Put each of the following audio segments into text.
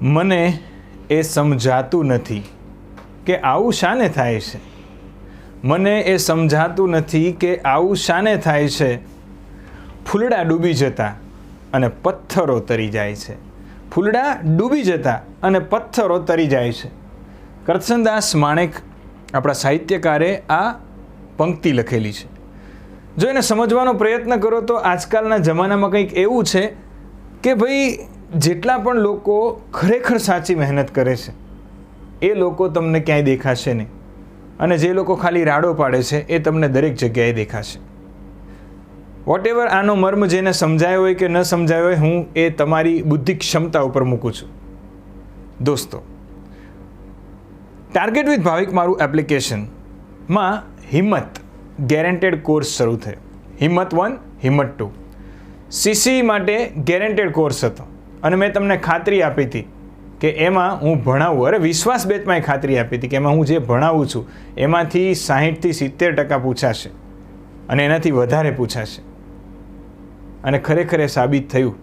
મને એ સમજાતું નથી કે આવું શાને થાય છે. મને એ સમજાતું નથી કે આવું શાને થાય છે. ફૂલડા ડૂબી જતા અને પથ્થરો તરી જાય છે. ફૂલડા ડૂબી જતા અને પથ્થરો તરી જાય છે. કરશનદાસ માણેક આપણા સાહિત્યકારે આ પંક્તિ લખેલી છે. જો એને સમજવાનો પ્રયત્ન કરો તો આજકાલના જમાનામાં કંઈક એવું છે કે ભાઈ જેટલા પણ લોકો ખરેખર સાચી મહેનત કરે છે એ લોકો તમને ક્યાંય દેખાશે નહીં, અને જે લોકો ખાલી રાડો પાડે છે એ તમને દરેક જગ્યાએ દેખાશે. વોટેવર આનો મર્મ જેને સમજાયો હોય કે ન સમજાયો હોય, હું એ તમારી બુદ્ધિ ક્ષમતા ઉપર મૂકું છું. દોસ્તો, ટાર્ગેટ વિથ ભાવિક મારું એપ્લિકેશનમાં હિંમત ગેરંટેડ કોર્સ શરૂ થયો. હિંમત 1, હિંમત 2 CC માટે ગેરંટેડ કોર્સ હતો, અને મેં તમને ખાતરી આપી હતી કે એમાં હું ભણાવું. અરે વિશ્વાસ બેચમાં ખાતરી આપી હતી કે એમાં હું જે ભણાવું છું એમાંથી 60થી 70% પૂછાશે અને એનાથી વધારે પૂછાશે. અને ખરેખર એ સાબિત થયું.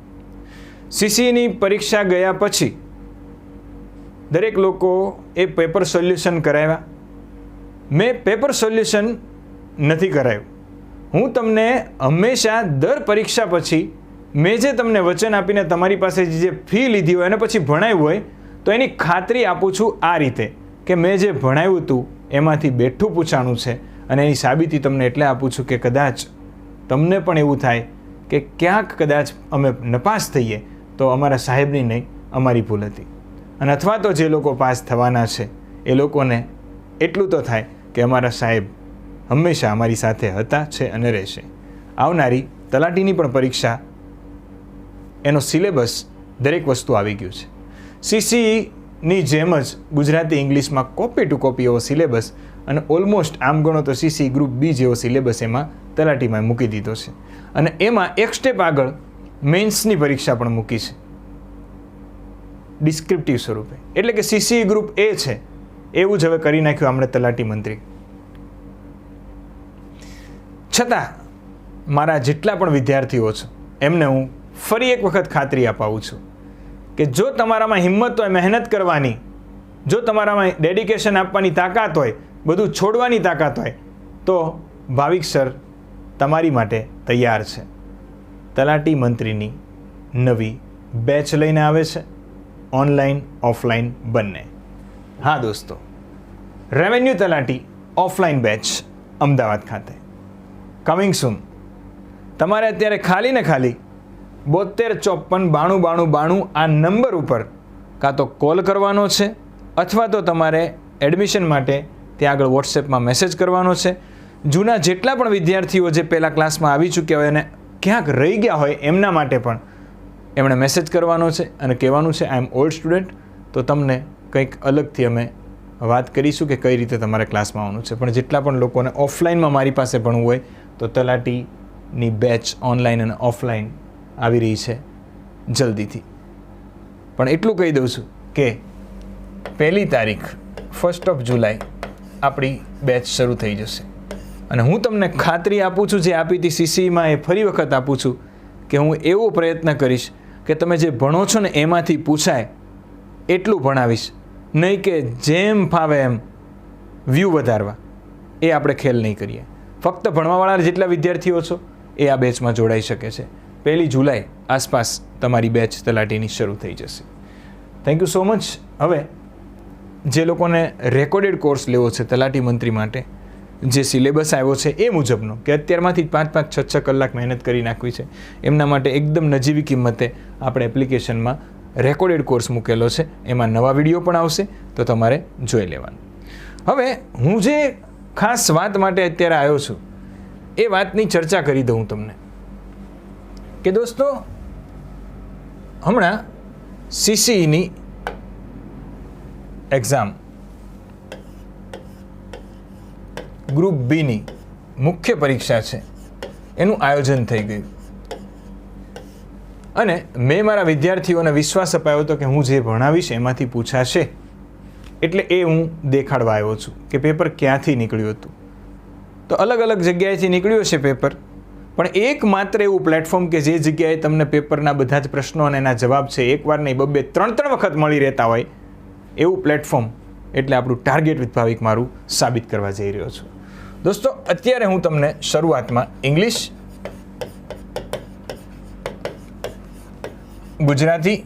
CCની પરીક્ષા ગયા પછી દરેક લોકો એ પેપર સોલ્યુશન કરાવ્યા. મેં પેપર સોલ્યુશન નથી કરાવ્યું. હું તમને હંમેશા દર પરીક્ષા પછી મેં જે તમને વચન આપીને તમારી પાસે જે ફી લીધી હોય અને પછી ભણાવ્યું હોય તો એની ખાતરી આપું છું આ રીતે કે મેં જે ભણાવ્યું હતું એમાંથી બેઠું પૂછાણું છે. અને એની સાબિતી તમને એટલે આપું છું કે કદાચ તમને પણ એવું થાય કે ક્યાંક કદાચ અમે નપાસ થઈએ તો અમારા સાહેબની નહીં, અમારી ભૂલ હતી. અને અથવા તો જે લોકો પાસ થવાના છે એ લોકોને એટલું તો થાય કે અમારા સાહેબ હંમેશા અમારી સાથે હતા, છે અને રહેશે. આવનારી તલાટીની પણ પરીક્ષા, એનો સિલેબસ દરેક વસ્તુ આવી ગયું છે. CCની જેમ જ ગુજરાતી ઇંગ્લિશમાં કોપી ટુ કોપી એવો સિલેબસ, અને ઓલમોસ્ટ આમ ગણો તો CC ગ્રુપ B જેવો સિલેબસ એમાં તલાટીમાં મૂકી દીધો છે. અને એમાં એક સ્ટેપ આગળ મેન્સની પરીક્ષા પણ મૂકી છે ડિસ્ક્રિપ્ટિવ સ્વરૂપે. એટલે કે CC ગ્રુપ A છે એવું જ હવે કરી નાખ્યું આપણે તલાટી મંત્રી. છતાં મારા જેટલા પણ વિદ્યાર્થીઓ છે એમને હું ફરી એક વખત ખાતરી અપાવું છું કે જો તમારામાં હિંમત હોય મહેનત કરવાની, જો તમારામાં ડેડિકેશન આપવાની તાકાત હોય, બધું છોડવાની તાકાત હોય, તો ભાવિક સર તમારી માટે તૈયાર છે. તલાટી મંત્રીની નવી બેચ લઈને આવે છે, ઓનલાઈન ઓફલાઈન બંને. હા દોસ્તો, રેવન્યુ તલાટી ઓફલાઈન બેચ અમદાવાદ ખાતે કમિંગ સૂન. તમારે અત્યારે ખાલી ને ખાલી 72549292 આ નંબર ઉપર કાં તો કોલ કરવાનો છે અથવા તો તમારે એડમિશન માટે ત્યાં આગળ વોટ્સએપમાં મેસેજ કરવાનો છે. જૂના જેટલા પણ વિદ્યાર્થીઓ જે પહેલાં ક્લાસમાં આવી ચૂક્યા હોય અને ક્યાંક રહી ગયા હોય એમના માટે પણ એમણે મેસેજ કરવાનો છે અને કહેવાનું છે આઈ એમ ઓલ્ડ સ્ટુડન્ટ. તો તમને કંઈક અલગથી અમે વાત કરીશું કે કઈ રીતે તમારે ક્લાસમાં આવવાનું છે. પણ જેટલા પણ લોકોને ઓફલાઈનમાં મારી પાસે ભણવું હોય તો તલાટીની બેચ ઓનલાઈન અને ઓફલાઈન આવી રહી છે જલ્દીથી. પણ એટલું કહી દઉં છું કે 1 તારીખ 1 જુલાઈ આપણી બેચ શરૂ થઈ જશે. અને હું તમને ખાતરી આપું છું, જે આપી હતી CCમાં એ ફરી વખત આપું છું કે હું એવો પ્રયત્ન કરીશ કે તમે જે ભણો છો ને એમાંથી પૂછાય એટલું ભણાવીશ. નહીં કે જેમ ફાવે એમ વ્યૂ વધારવા, એ આપણે ખેલ નહીં કરીએ. ફક્ત ભણવાવાળા જેટલા વિદ્યાર્થીઓ છો એ આ બેચમાં જોડાઈ શકે છે. 1 જુલાઈ આસપાસ તમારી બેચ તલાટીની શરૂ થઈ જશે. Thank you so much. હવે જે લોકોને રેકોર્ડેડ કોર્સ લેવો છે તલાટી મંત્રી માટે, જે સિલેબસ આવ્યો છે એ મુજબનો, કે અત્યારમાંથી 5-5, 6-6 કલાક મહેનત કરી નાખવી છે, એમના માટે એકદમ નજીવી કિંમતે આપણે એપ્લિકેશનમાં રેકોર્ડેડ કોર્સ મૂકેલો છે. એમાં નવા વિડીયો પણ આવશે તો તમારે જોઈ લેવાનું. હવે હું જે ખાસ વાત માટે અત્યારે આવ્યો છું એ વાતની ચર્ચા કરી દઉં તમને કે દોસ્તો, હમણાં CCની એક્ઝામ ગ્રુપ Bની મુખ્ય પરીક્ષા છે એનું આયોજન થઈ ગયું. અને મેં મારા વિદ્યાર્થીઓને વિશ્વાસ અપાયો હતો કે હું જે ભણાવીશ એમાંથી પૂછાશે. એટલે એ હું દેખાડવા આવ્યો છું કે પેપર ક્યાંથી નીકળ્યું હતું. તો અલગ અલગ જગ્યાએથી નીકળ્યું હશે પેપર, પણ એકમાત્ર એવું પ્લેટફોર્મ કે જે જગ્યાએ તમને પેપરના બધા જ પ્રશ્નો અને એના જવાબ છે એકવાર નહીં 2-3 વખત મળી રહેતા હોય એવું પ્લેટફોર્મ એટલે આપણું ટાર્ગેટ વિથ ભાવિક મારું સાબિત કરવા જઈ રહ્યો છું. દોસ્તો, અત્યારે હું તમને શરૂઆતમાં ઇંગ્લિશ, ગુજરાતી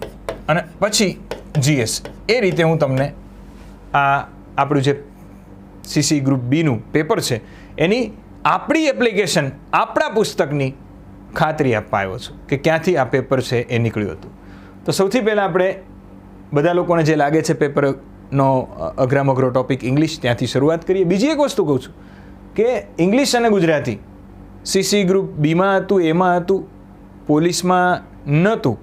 અને પછી GS એ રીતે હું તમને આ આપણું જે CC ગ્રુપ બીનું પેપર છે એની આપણી એપ્લિકેશન, આપણા પુસ્તકની ખાતરી આપવા આવ્યો છું કે ક્યાંથી આ પેપર છે એ નીકળ્યું હતું. તો સૌથી પહેલાં આપણે બધા લોકોને જે લાગે છે પેપરનો અઘરામાં અઘરો ટોપિક ઇંગ્લિશ, ત્યાંથી શરૂઆત કરીએ. બીજી એક વસ્તુ કહું છું કે ઇંગ્લિશ અને ગુજરાતી CC ગ્રુપ બીમાં હતું, એમાં હતું, પોલીસમાં નહોતું,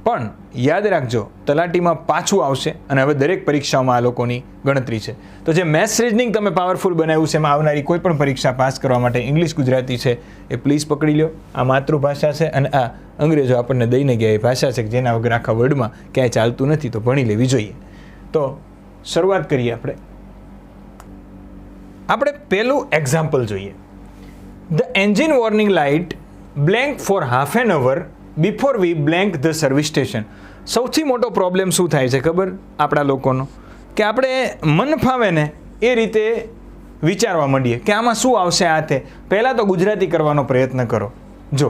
પણ યાદ રાખજો તલાટીમાં પાછું આવશે અને હવે દરેક પરીક્ષાઓમાં આ લોકોની ગણતરી છે. તો જે મેથ્સ રીઝનિંગ તમે પાવરફુલ બનાવ્યું છે એમાં આવનારી કોઈ પણ પરીક્ષા પાસ કરવા માટે ઇંગ્લિશ, ગુજરાતી છે એ પ્લીઝ પકડી લો. આ માતૃભાષા છે અને આ અંગ્રેજો આપણને દઈને ગયા એ ભાષા છે કે જેના વગર આખા વર્લ્ડમાં ક્યાંય ચાલતું નથી, તો ભણી લેવી જોઈએ. તો શરૂઆત કરીએ આપણે પહેલું એક્ઝામ્પલ જોઈએ. The engine warning light blank for half an hour before we blank the service station. સૌથી મોટો પ્રોબ્લેમ શું થાય છે ખબર આપણા લોકોનો? કે આપણે મન ફાવે ને એ રીતે વિચારવા માંડીએ કે આમાં શું આવશે આ તે. પહેલાં તો ગુજરાતી કરવાનો પ્રયત્ન કરો. જો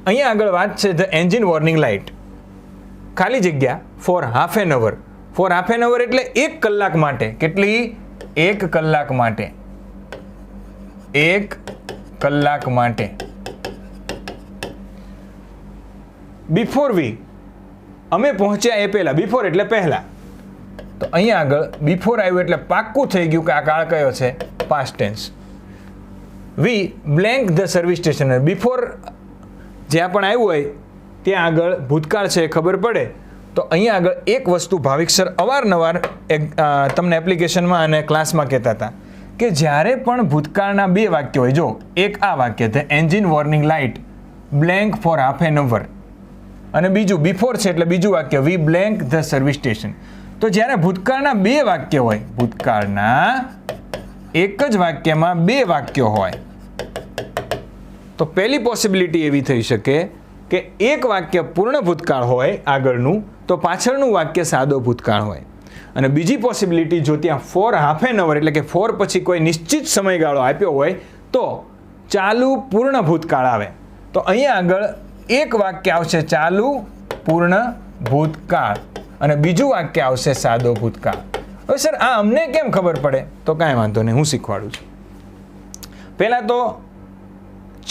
અહીંયા આગળ વાત છે ધ એન્જિન વોર્નિંગ લાઇટ, ખાલી જગ્યા for half an hour. For half an hour એટલે 1 કલાક માટે. કેટલી? 1 કલાક માટે. 1 કલાક માટે. બિફોર વી, અમે પહોંચ્યા એ પહેલાં. બિફોર એટલે પહેલાં. તો અહીંયા આગળ બિફોર આવ્યું એટલે પાક્કું થઈ ગયું કે આ કાળ કયો છે? Past tense. We blank the service station. Before જ્યાં પણ આવ્યું હોય ત્યાં આગળ ભૂતકાળ છે ખબર પડે. તો અહીંયા આગળ એક વસ્તુ ભાવિક સર અવારનવાર તમને એપ્લિકેશનમાં અને ક્લાસમાં કહેતા હતા કે જ્યારે પણ ભૂતકાળના 2 વાક્ય હોય, જો એક આ વાક્ય the engine warning light blank for half an hour અને બીજું બિફોર છે એટલે બીજું વાક્ય we blank the service station. તો જ્યારે ભૂતકાળના 2 વાક્ય હોય, ભૂતકાળના એક જ વાક્યમાં 2 વાક્યો હોય, તો પહેલી પોસિબિલિટી એવી થઈ શકે કે એક વાક્ય પૂર્ણ ભૂતકાળ હોય આગળનું, તો પાછળનું વાક્ય સાદો ભૂતકાળ હોય. અને બીજી પોસિબિલિટી, જો ત્યાં ફોર હાફ એન અવર એટલે કે ફોર પછી કોઈ નિશ્ચિત સમયગાળો આપ્યો હોય તો ચાલુ પૂર્ણ ભૂતકાળ આવે. તો અહીંયા આગળ એક વાક્ય આવશે ચાલુ પૂર્ણ ભૂતકાળ અને બીજું વાક્ય આવશે સાદો ભૂતકાળ. હવે સર આ અમને કેમ ખબર પડે? તો કાંઈ વાંધો નહીં, હું શીખવાડું છું. પહેલાં તો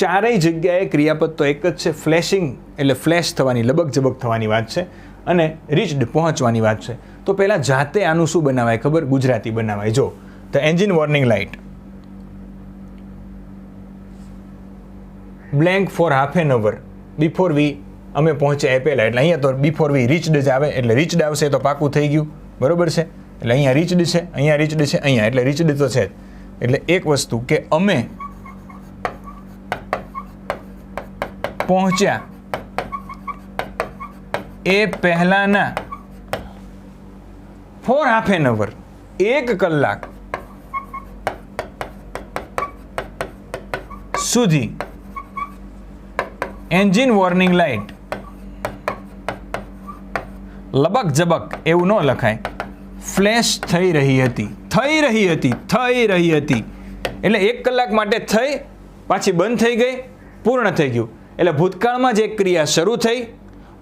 ચારેય જગ્યાએ ક્રિયાપદ તો એક જ છે. ફ્લેશિંગ એટલે ફ્લેશ થવાની, લબક ઝબક થવાની વાત છે અને રીચડ પહોંચવાની વાત છે. તો પહેલાં જાતે આનું શું બનાવાય ખબર? ગુજરાતી બનાવાય. જો the engine warning light blank for half an hour before we, અમે પહોંચ્યા એ પહેલાં. એટલે અહીંયા તો બિફોર વી રીચડ જ આવે એટલે રીચડ આવશે તો પાકું થઈ ગયું, બરોબર છે? એટલે અહીંયા રીચડ છે, અહીંયા રીચડ છે, અહીંયા એટલે રીચડ તો છે જ. એટલે એક વસ્તુ કે અમે પહોંચ્યા એ પહેલાના ફોર હાફ એન અવર, 1 કલાક સુધી એન્જિન વોર્નિંગ લાઇટ લબક ઝબક એવું ન લખાય, ફ્લેશ થઈ રહી હતી. એટલે 1 કલાક માટે થઈ, પાછી બંધ થઈ ગઈ, પૂર્ણ થઈ ગયું. એટલે ભૂતકાળમાં જ એક ક્રિયા શરૂ થઈ,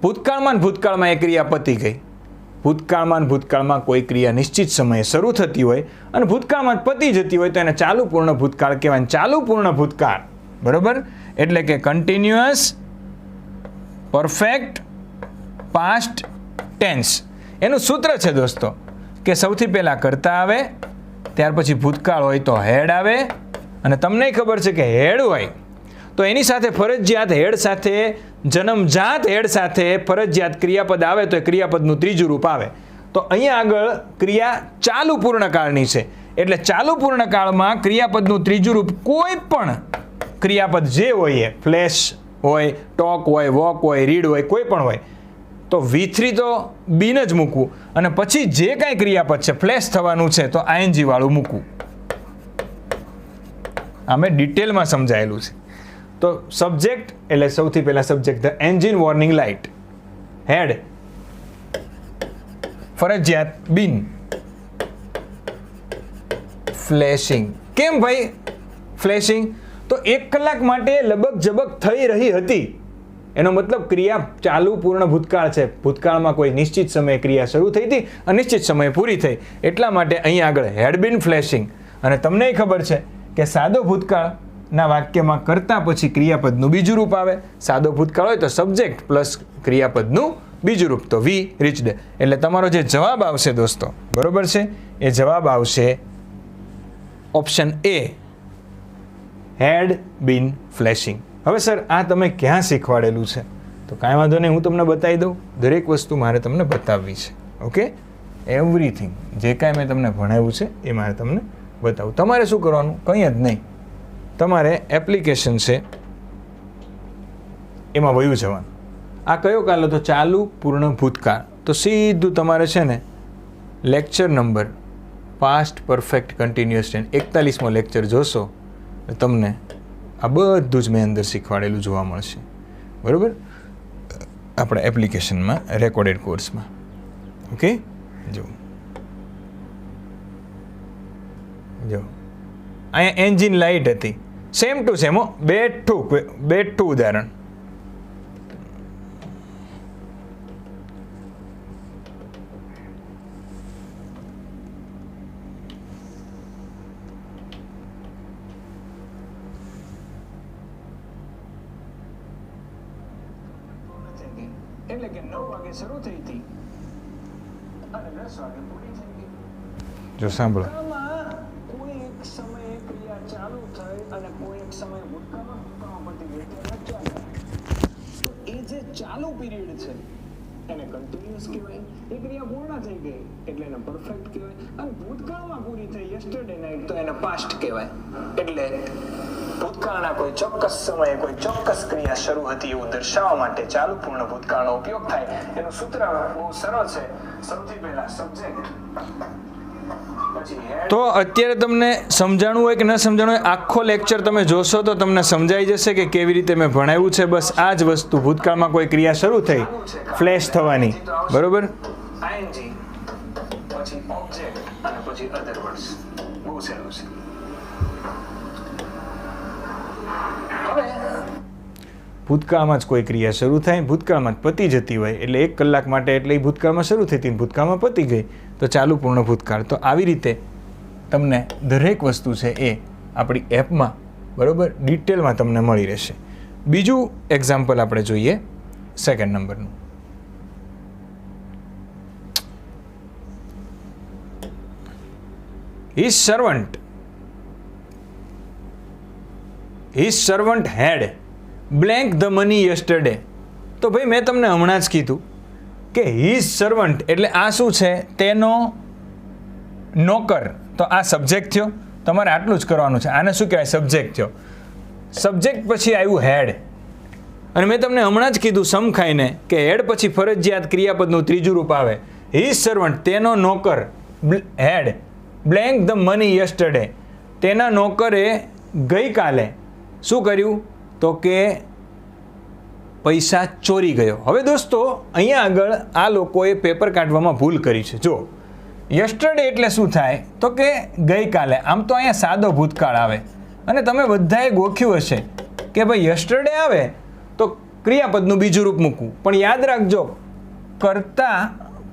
ભૂતકાળમાં એ ક્રિયા પતી ગઈ. ભૂતકાળમાં કોઈ ક્રિયા નિશ્ચિત સમયે શરૂ થતી હોય અને ભૂતકાળમાં પતી જતી હોય તો એને ચાલુ પૂર્ણ ભૂતકાળ કહેવાય. ચાલુ પૂર્ણ ભૂતકાળ, બરોબર? એટલે કે કન્ટિન્યુઅસ પરફેક્ટ પાસ્ટ ટેન્સ. એનું સૂત્ર છે દોસ્તો કે સૌથી પહેલાં કરતા આવે, ત્યાર પછી ભૂતકાળ હોય તો હેડ આવે, અને તમને ખબર છે કે હેડ હોય તો એની સાથે ફરજિયાત હેડ સાથે જન્મજાત હેડ સાથે ફરજિયાત ક્રિયાપદ આવે તો એ ક્રિયાપદનું ત્રીજું રૂપ આવે. તો અહીંયા આગળ ક્રિયા ચાલુ પૂર્ણકાળની છે એટલે ચાલુ પૂર્ણકાળમાં ક્રિયાપદનું ત્રીજું રૂપ કોઈ પણ ક્રિયાપદ જે હોય, ફ્લેશ હોય, ટોક હોય, વોક હોય, રીડ હોય, કોઈ પણ હોય, તો V3 તો બીન જ મૂકવું અને પછી જે કાંઈ ક્રિયાપદ છે ફ્લેશ થવાનું છે તો ING વાળું મૂકવું. આ મેં ડિટેલમાં સમજાયેલું છે. તો સબ્જેક્ટ એટલે સૌથી પહેલા subject the engine warning light, head ફરજિયાત બીન ફ્લેશિંગ. કેમ ભાઈ ફ્લેશિંગ? તો 1 કલાક માટે લબક જબક થઈ રહી હતી, એનો મતલબ ક્રિયા ચાલુ પૂર્ણ ભૂતકાળ છે. ભૂતકાળમાં કોઈ નિશ્ચિત સમયે ક્રિયા શરૂ થઈ હતી, અનિશ્ચિત સમયે પૂરી થઈ, એટલા માટે અહીં આગળ હેડ બીન ફ્લેશિંગ. અને તમને ખબર છે કે સાદો ભૂતકાળના વાક્યમાં કરતા પછી ક્રિયાપદનું બીજું રૂપ આવે. સાદો ભૂતકાળ હોય તો સબ્જેક્ટ પ્લસ ક્રિયાપદનું બીજું રૂપ, તો વી રીચડ. એટલે તમારો જે જવાબ આવશે દોસ્તો, બરોબર છે, એ જવાબ આવશે option A, had been flashing. હવે સર આ તમે ક્યાં શીખવાડેલું છે? તો કાંઈ વાંધો નહીં, હું તમને બતાવી દઉં. દરેક વસ્તુ મારે તમને બતાવવી છે. ઓકે, એવરીથિંગ જે કાંઈ મેં તમને ભણાવ્યું છે એ મારે તમને બતાવું. તમારે શું કરવાનું? કંઈ જ નહીં, તમારે એપ્લિકેશન છે એમાં વયું જવાનું. આ કયો કાલ હતો? ચાલુ પૂર્ણ ભૂતકાળ. તો સીધું તમારે છે ને lecture number past perfect continuous tense 41મો લેક્ચર જોશો તો તમને આ બધું જ મેં અંદર શીખવાડેલું જોવા મળશે. બરાબર, આપણા એપ્લિકેશનમાં રેકોર્ડેડ કોર્સમાં. ઓકે, જો અહીંયા એન્જિન લાઇટ હતી, સેમ ટુ સેમ. બેઠું ઉદાહરણ. એટલે કે 9 વાગે શરૂ થઈ હતી અને 10 વાગે પૂરી થઈ ગઈ. જો સાંભળો, કોઈ એક સમયે ક્રિયા ચાલુ થઈ અને કોઈ એક સમયે ભૂતકાળમાં પતી ગઈ. તો એ જે ચાલુ પીરિયડ છે એને કન્ટિન્યુઅસ કહેવાય. એ ક્રિયા પૂર્ણ થઈ ગઈ એટલે એને પરફેક્ટ કહેવાય. અને ભૂતકાળમાં પૂરી થઈ યસ્ટરડે નાઇટ તો એને પાસ્ટ કહેવાય. એટલે ભૂતકાળના કોઈ ચોક્કસ સમયે કોઈ ચોક્કસ ક્રિયા શરૂ હતી એવું દર્શાવવા માટે ચાલુ પૂર્ણ ભૂતકાળનો ઉપયોગ થાય. એનું સૂત્ર બહુ સરળ છે. સૌથી પહેલા સબ્જેક્ટ, પછી હેડ. તો અત્યારે તમને સમજાણું હોય કે ન સમજાણું હોય, આખો લેક્ચર તમે જોશો તો તમને સમજાઈ જશે કે કેવી રીતે મેં ભણાવ્યું છે. બસ આ જ વસ્તુ, ભૂતકાળમાં કોઈ ક્રિયા શરૂ થઈ, ફ્લેશ થવાની, બરોબર, આઈએનજી પછી ઓબ્જેક્ટ અને પછી અધર વર્ડ્સ. બહુ સહેલું છે. ભૂતકાળમાં જ કોઈ ક્રિયા શરૂ થાય, ભૂતકાળમાં જ પતી જતી હોય, એટલે 1 કલાક માટે એટલે એ ભૂતકાળમાં શરૂ થઈ હતી, ભૂતકાળમાં પતી ગઈ, તો ચાલુ પૂર્ણ ભૂતકાળ. તો આવી રીતે તમને દરેક વસ્તુ છે એ આપણી એપમાં બરાબર ડિટેલમાં તમને મળી રહેશે. બીજું એક્ઝામ્પલ આપણે જોઈએ, સેકન્ડ નંબરનું. His servant had blank the money yesterday. તો ભાઈ મેં તમને હમણાં જ કીધું કે his servant એટલે આ શું છે? તેનો નોકર. તો આ સબ્જેક્ટ થયો, તમારે આટલું જ કરવાનું છે. આને શું કહેવાય? સબ્જેક્ટ થયો. સબ્જેક્ટ પછી આવ્યું હેડ. અને મેં તમને હમણાં જ કીધું સમખાઈને કે હેડ પછી ફરજિયાત ક્રિયાપદનું ત્રીજું રૂપ આવે. his servant તેનો નોકર, હેડ બ્લેન્ક ધ મની યસ્ટરડે. તેના નોકરે ગઈકાલે શું કર્યું? તો કે પૈસા ચોરી ગયો. હવે દોસ્તો અહીંયા આગળ આ લોકોએ પેપર કાઢવામાં ભૂલ કરી છે. જો યસ્ટરડે એટલે શું થાય? તો કે ગઈકાલે. આમ તો અહીંયા સાદો ભૂતકાળ આવે અને તમે બધાએ ગોખ્યું હશે કે ભાઈ યસ્ટરડે આવે તો ક્રિયાપદનું બીજું રૂપ મૂકવું. પણ યાદ રાખજો, કરતા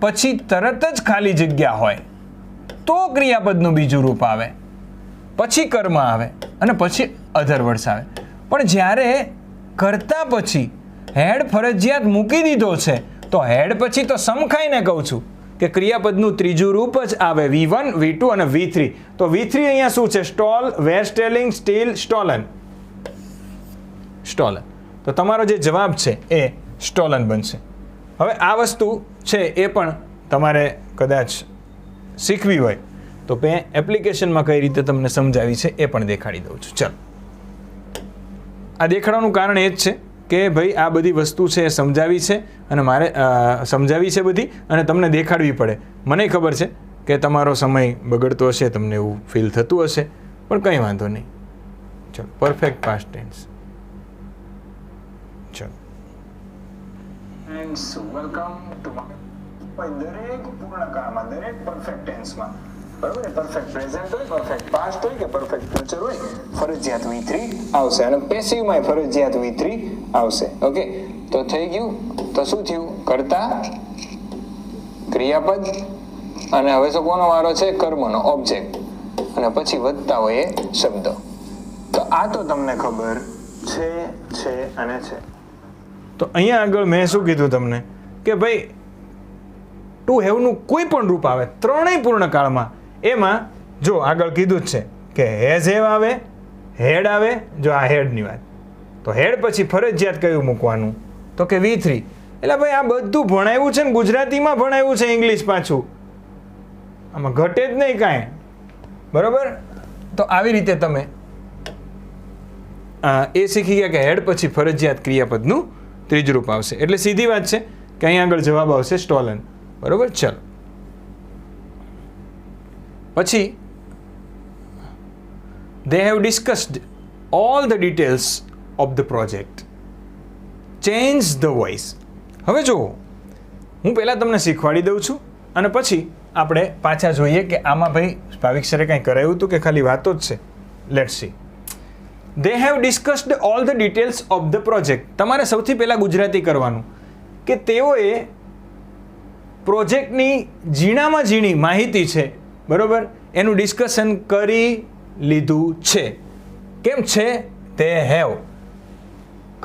પછી તરત જ ખાલી જગ્યા હોય તો ક્રિયાપદનું બીજું રૂપ આવે, પછી કર્મ આવે અને પછી અધર વર્ડ્સ આવે. પણ જ્યારે કરતા પછી હેડ ફરજિયાત મૂકી દીધો છે તો હેડ પછી તો સમખાઈને કહું છું કે ક્રિયાપદનું ત્રીજું રૂપ જ આવે, V1, V2 અને V3. તો V3 અહીંયા શું છે? સ્ટોલ, વેર સ્ટેલિંગ, સ્ટીલ, સ્ટોલન. તો તમારો જે જવાબ છે એ સ્ટોલન બનશે. હવે આ વસ્તુ છે એ પણ તમારે કદાચ શીખવી હોય તો મેં એપ્લિકેશનમાં કઈ રીતે તમને સમજાવી છે એ પણ દેખાડી દઉં છું. ચાલો, આ દેખાડવાનું કારણ એ જ છે કે ભાઈ આ બધી વસ્તુ છે એ સમજાવી છે અને મારે સમજાવી છે બધી અને તમને દેખાડવી પડે. મને ખબર છે કે તમારો સમય બગડતો હશે, તમને એવું ફીલ થતું હશે, પણ કંઈ વાંધો નહીં. ચલો, perfect past tense. Students, welcome to દરેક પૂર્ણકાળમાં, દરેક પરફેક્ટ ટેન્સમાં, બરાબર, પરફેક્ટ પ્રેઝન્ટ હોય, પરફેક્ટ પાસ્ટ હોય કે પરફેક્ટ ફ્યુચર હોય, ફરજિયાત V3 આવશે અને પેસિવમાં ફરજિયાત V3 આવશે. ઓકે, તો થઈ ગયું. તો શું થયું? કર્તા, ક્રિયાપદ, અને હવે તો કોનો વારો છે? કર્મનો, ઓબ્જેક્ટ, અને પછી વધતા હોય એ શબ્દ. તો આ તો તમને ખબર છે અને છે. તો અહીંયા આગળ મેં શું કીધું તમને કે ભાઈ ટુ હેવનું કોઈ પણ રૂપ આવે ત્રણેય પૂર્ણકાળમાં, એમાં જો આગળ કીધું જ છે કે હેઝ હેવ આવે, હેડ આવે. જો આ હેડની વાત, તો હેડ પછી ફરજિયાત કયું મૂકવાનું? તો કે V3. એટલે ભાઈ આ બધું ભણાવ્યું છે ને ગુજરાતીમાં ભણાવ્યું છે, ઇંગ્લિશ પાછું, આમાં ઘટે જ નહીં કાંઈ, બરાબર. તો આવી રીતે તમે એ શીખી ગયા કે હેડ પછી ફરજિયાત ક્રિયાપદનું ત્રીજું રૂપ આવશે. એટલે સીધી વાત છે કે અહીં આગળ જવાબ આવશે સ્ટોલન, બરાબર. ચલો પછી they have discussed all the details of the project, change the voice. હવે જુઓ, હું પહેલાં તમને શીખવાડી દઉં છું અને પછી આપણે પાછા જોઈએ કે આમાં ભાઈ ભાવિક સરે કંઈ કરાયું હતું કે ખાલી વાતો જ છે. Let's see. they have discussed all the details of the project. તમારે સૌથી પહેલાં ગુજરાતી કરવાનું કે તેઓએ પ્રોજેક્ટની ઝીણામાં ઝીણી માહિતી છે, બરાબર, એનું ડિસ્કશન કરી લીધું છે. કેમ છે? તે હેવ,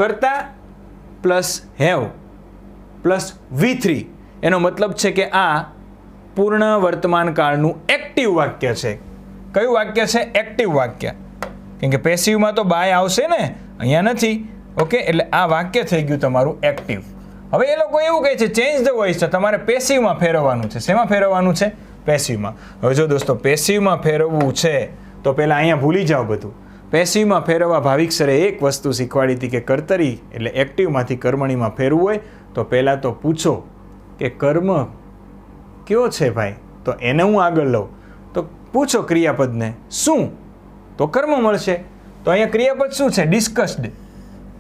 કરતા પ્લસ હેવ પ્લસ V3, એનો મતલબ છે કે આ પૂર્ણ વર્તમાન કાળનું એક્ટિવ વાક્ય છે. કયું વાક્ય છે? એક્ટિવ વાક્ય. કેમ કે પેસિવમાં તો બાય આવશે ને, અહીંયા નથી. ઓકે, એટલે આ વાક્ય થઈ ગયું તમારું એક્ટિવ. હવે એ લોકો એવું કહે છે ચેન્જ ધ વોઇસ, તો તમારે પેસિવમાં ફેરવવાનું છે. શેમાં ફેરવવાનું છે? પેસિવમાં. હવે જો દોસ્તો પેસિવમાં ફેરવવું છે તો પહેલાં અહીંયા ભૂલી જાઓ બધું. પેસિવમાં ફેરવવા ભાવિક સરે એક વસ્તુ શીખવાડી હતી કે કર્તરી એટલે એક્ટિવમાંથી કર્મણીમાં ફેરવું હોય તો પહેલાં તો પૂછો કે કર્મ કયો છે ભાઈ, તો એને હું આગળ લઉં. તો પૂછો ક્રિયાપદને શું, તો કર્મ મળશે. તો અહીંયા ક્રિયાપદ શું છે? ડિસ્કસ્ડ.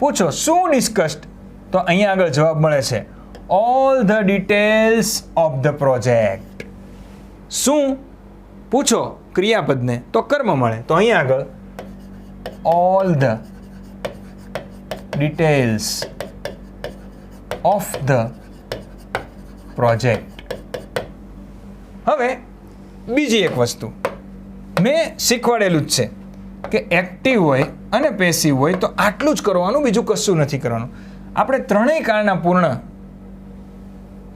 પૂછો શું ડિસ્કસ્ડ, તો અહીંયા આગળ જવાબ મળે છે all the details of the project. શું પૂછો ક્રિયાપદને તો કર્મ મળે. તો અહીંયા આગળ all the details of the project. હવે બીજી એક વસ્તુ મેં શીખવાડેલું જ છે કે એક્ટિવ હોય અને પેસિવ હોય તો આટલું જ કરવાનું, બીજું કશું નથી કરવાનું. આપણે ત્રણેય કાળના પૂર્ણ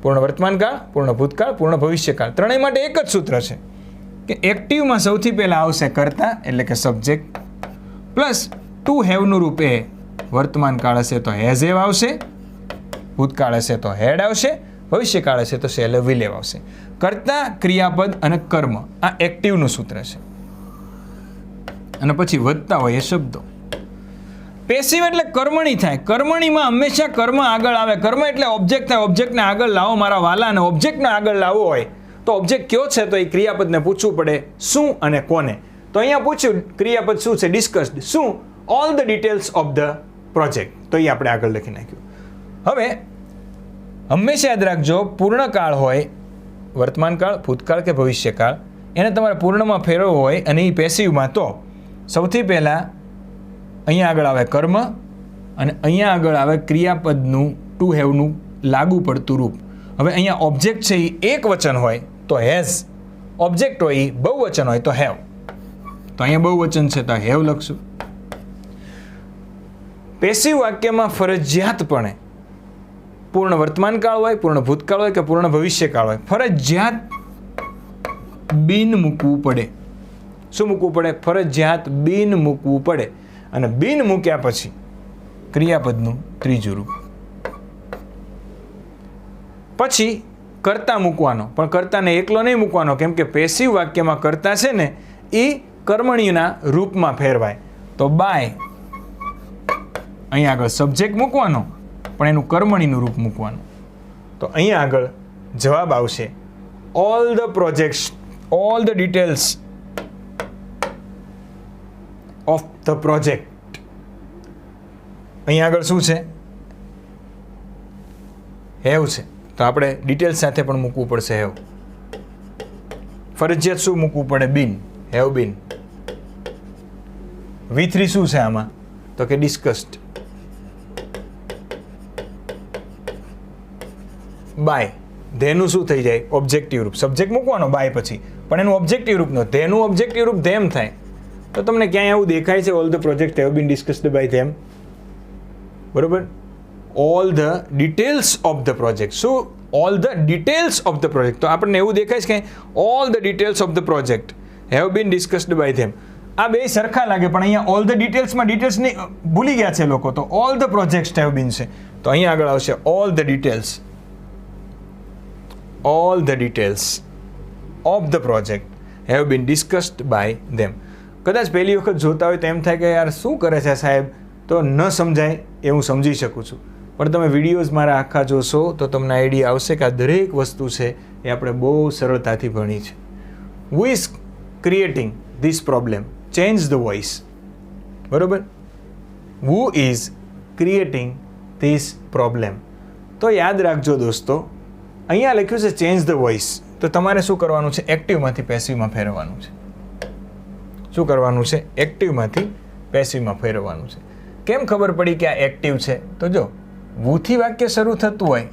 વર્તમાન કાળ, પૂર્ણ ભૂતકાળ, પૂર્ણ ભવિષ્યકાળ, ત્રણેય માટે એક જ સૂત્ર છે કે એક્ટિવમાં સૌથી પહેલાં આવશે કર્તા એટલે કે સબ્જેક્ટ, પ્લસ ટુ હેવનું રૂપ એ વર્તમાન કાળ હશે તો હેઝ હેવ આવશે, ભૂતકાળ હશે તો હેડ આવશે, ભવિષ્યકાળ હશે તો શેલ હેવ વિલ હેવ આવશે. કર્તા, ક્રિયાપદ અને કર્મ આ એક્ટિવનું સૂત્ર છે. અને પછી વધતા હોય એ શબ્દો. પેસિવ એટલે કર્મણી થાય. કર્મણીમાં હંમેશા કર્મ આગળ આવે. કર્મ એટલે ઓબ્જેક્ટ થાય. ઓબ્જેક્ટને આગળ લાવો મારા વાલા, અને ઓબ્જેક્ટને આગળ લાવવો હોય તો ઓબ્જેક્ટ કયો છે તો એ ક્રિયાપદને પૂછવું પડે શું અને કોને. તો અહીંયા પૂછ્યું ક્રિયાપદ શું છે? ડિસ્કસ્ડ. શું? All the details of the project. તો એ આપણે આગળ લખી નાખ્યું. હવે હંમેશા યાદ રાખજો, પૂર્ણકાળ હોય, વર્તમાન કાળ, ભૂતકાળ કે ભવિષ્યકાળ, એને તમારે પૂર્ણમાં ફેરવવો હોય અને એ પેસિવમાં, તો સૌથી પહેલાં અહીંયા આગળ આવે કર્મ અને અહીંયા આગળ આવે ક્રિયાપદનું ટુ હેવનું લાગુ પડતું રૂપ. હવે અહીંયા ઓબ્જેક્ટ છે એ એક વચન હોય તો હેઝ, ઓબ્જેક્ટ હોય એ બહુવચન હોય તો હેવ. તો અહીંયા બહુવચન છે તો હેવ લખશું. પેસિવ વાક્યમાં ફરજિયાતપણે પૂર્ણ વર્તમાન કાળ હોય, પૂર્ણ ભૂતકાળ હોય કે પૂર્ણ ભવિષ્યકાળ હોય, ફરજિયાત બિન મૂકવું પડે. શું મૂકવું પડે? ફરજિયાત બિન મૂકવું પડે. અને બિન મૂક્યા પછી ક્રિયાપદનું ત્રીજું રૂપ. પછી કર્તા મૂકવાનો, પણ કર્તાને એકલો નહીં મૂકવાનો, કેમ કે પેસિવ વાક્યમાં કર્તા છે ને એ કર્મણીના રૂપમાં ફેરવાય. તો બાય અહીંયા આગળ સબ્જેક્ટ મૂકવાનો પણ એનું કર્મણીનું રૂપ મૂકવાનું. તો અહીંયા આગળ જવાબ આવશે all the projects, all the details of the project. અહીંયા આગળ શું છે? હેવ છે તો આપણે ડિટેલ્સ સાથે પણ મૂકવું પડશે હેવ. ફરજિયાત શું મૂકવું પડે? બીન. Have been. V3 શું છે આમાં? તો કે ડિસ્કસ્ડ. બાય. ધેનું શું થઈ જાય? ઓબ્જેક્ટિવ રૂપ. સબ્જેક્ટ મૂકવાનો બાય પછી, પણ એનું ઓબ્જેક્ટિવ રૂપ નો. ધેનું ઓબ્જેક્ટિવ રૂપ ધેમ થાય. તો તમને ક્યાંય એવું દેખાય છે all the project have been discussed by them? બરોબર. All the details of the project. શું? All the details of the project. તો આપણને એવું દેખાય છે કે all the details of the project have been discussed by them. આ બે સરખા લાગે, પણ અહીંયા ઓલ ધ ડિટેલ્સમાં ડિટેલ્સની ભૂલી ગયા છે લોકો, તો all the projects have been છે તો અહીંયા આગળ આવશે all the details. All the details of the project have been discussed by them. કદાચ પહેલી વખત જોતા હોય તો એમ થાય કે યાર શું કરે છે સાહેબ, તો ન સમજાય એ હું સમજી શકું છું, પણ તમે વિડીયોઝ મારા આખા જોશો તો તમને આઈડિયા આવશે કે આ દરેક વસ્તુ છે એ આપણે બહુ સરળતાથી ભણી છે. Who is creating this problem? Change the voice. બરોબર. Who is creating this problem. તો યાદ રાખજો દોસ્તો, અહીંયા લખ્યું છે ચેન્જ ધ વોઇસ, તો તમારે શું કરવાનું છે? એક્ટિવમાંથી પેસિવમાં ફેરવવાનું છે. શું કરવાનું છે? એક્ટિવમાંથી પેસિવમાં ફેરવવાનું છે. કેમ ખબર પડી કે આ એક્ટિવ છે? તો જો વુથી વાક્ય શરૂ થતું હોય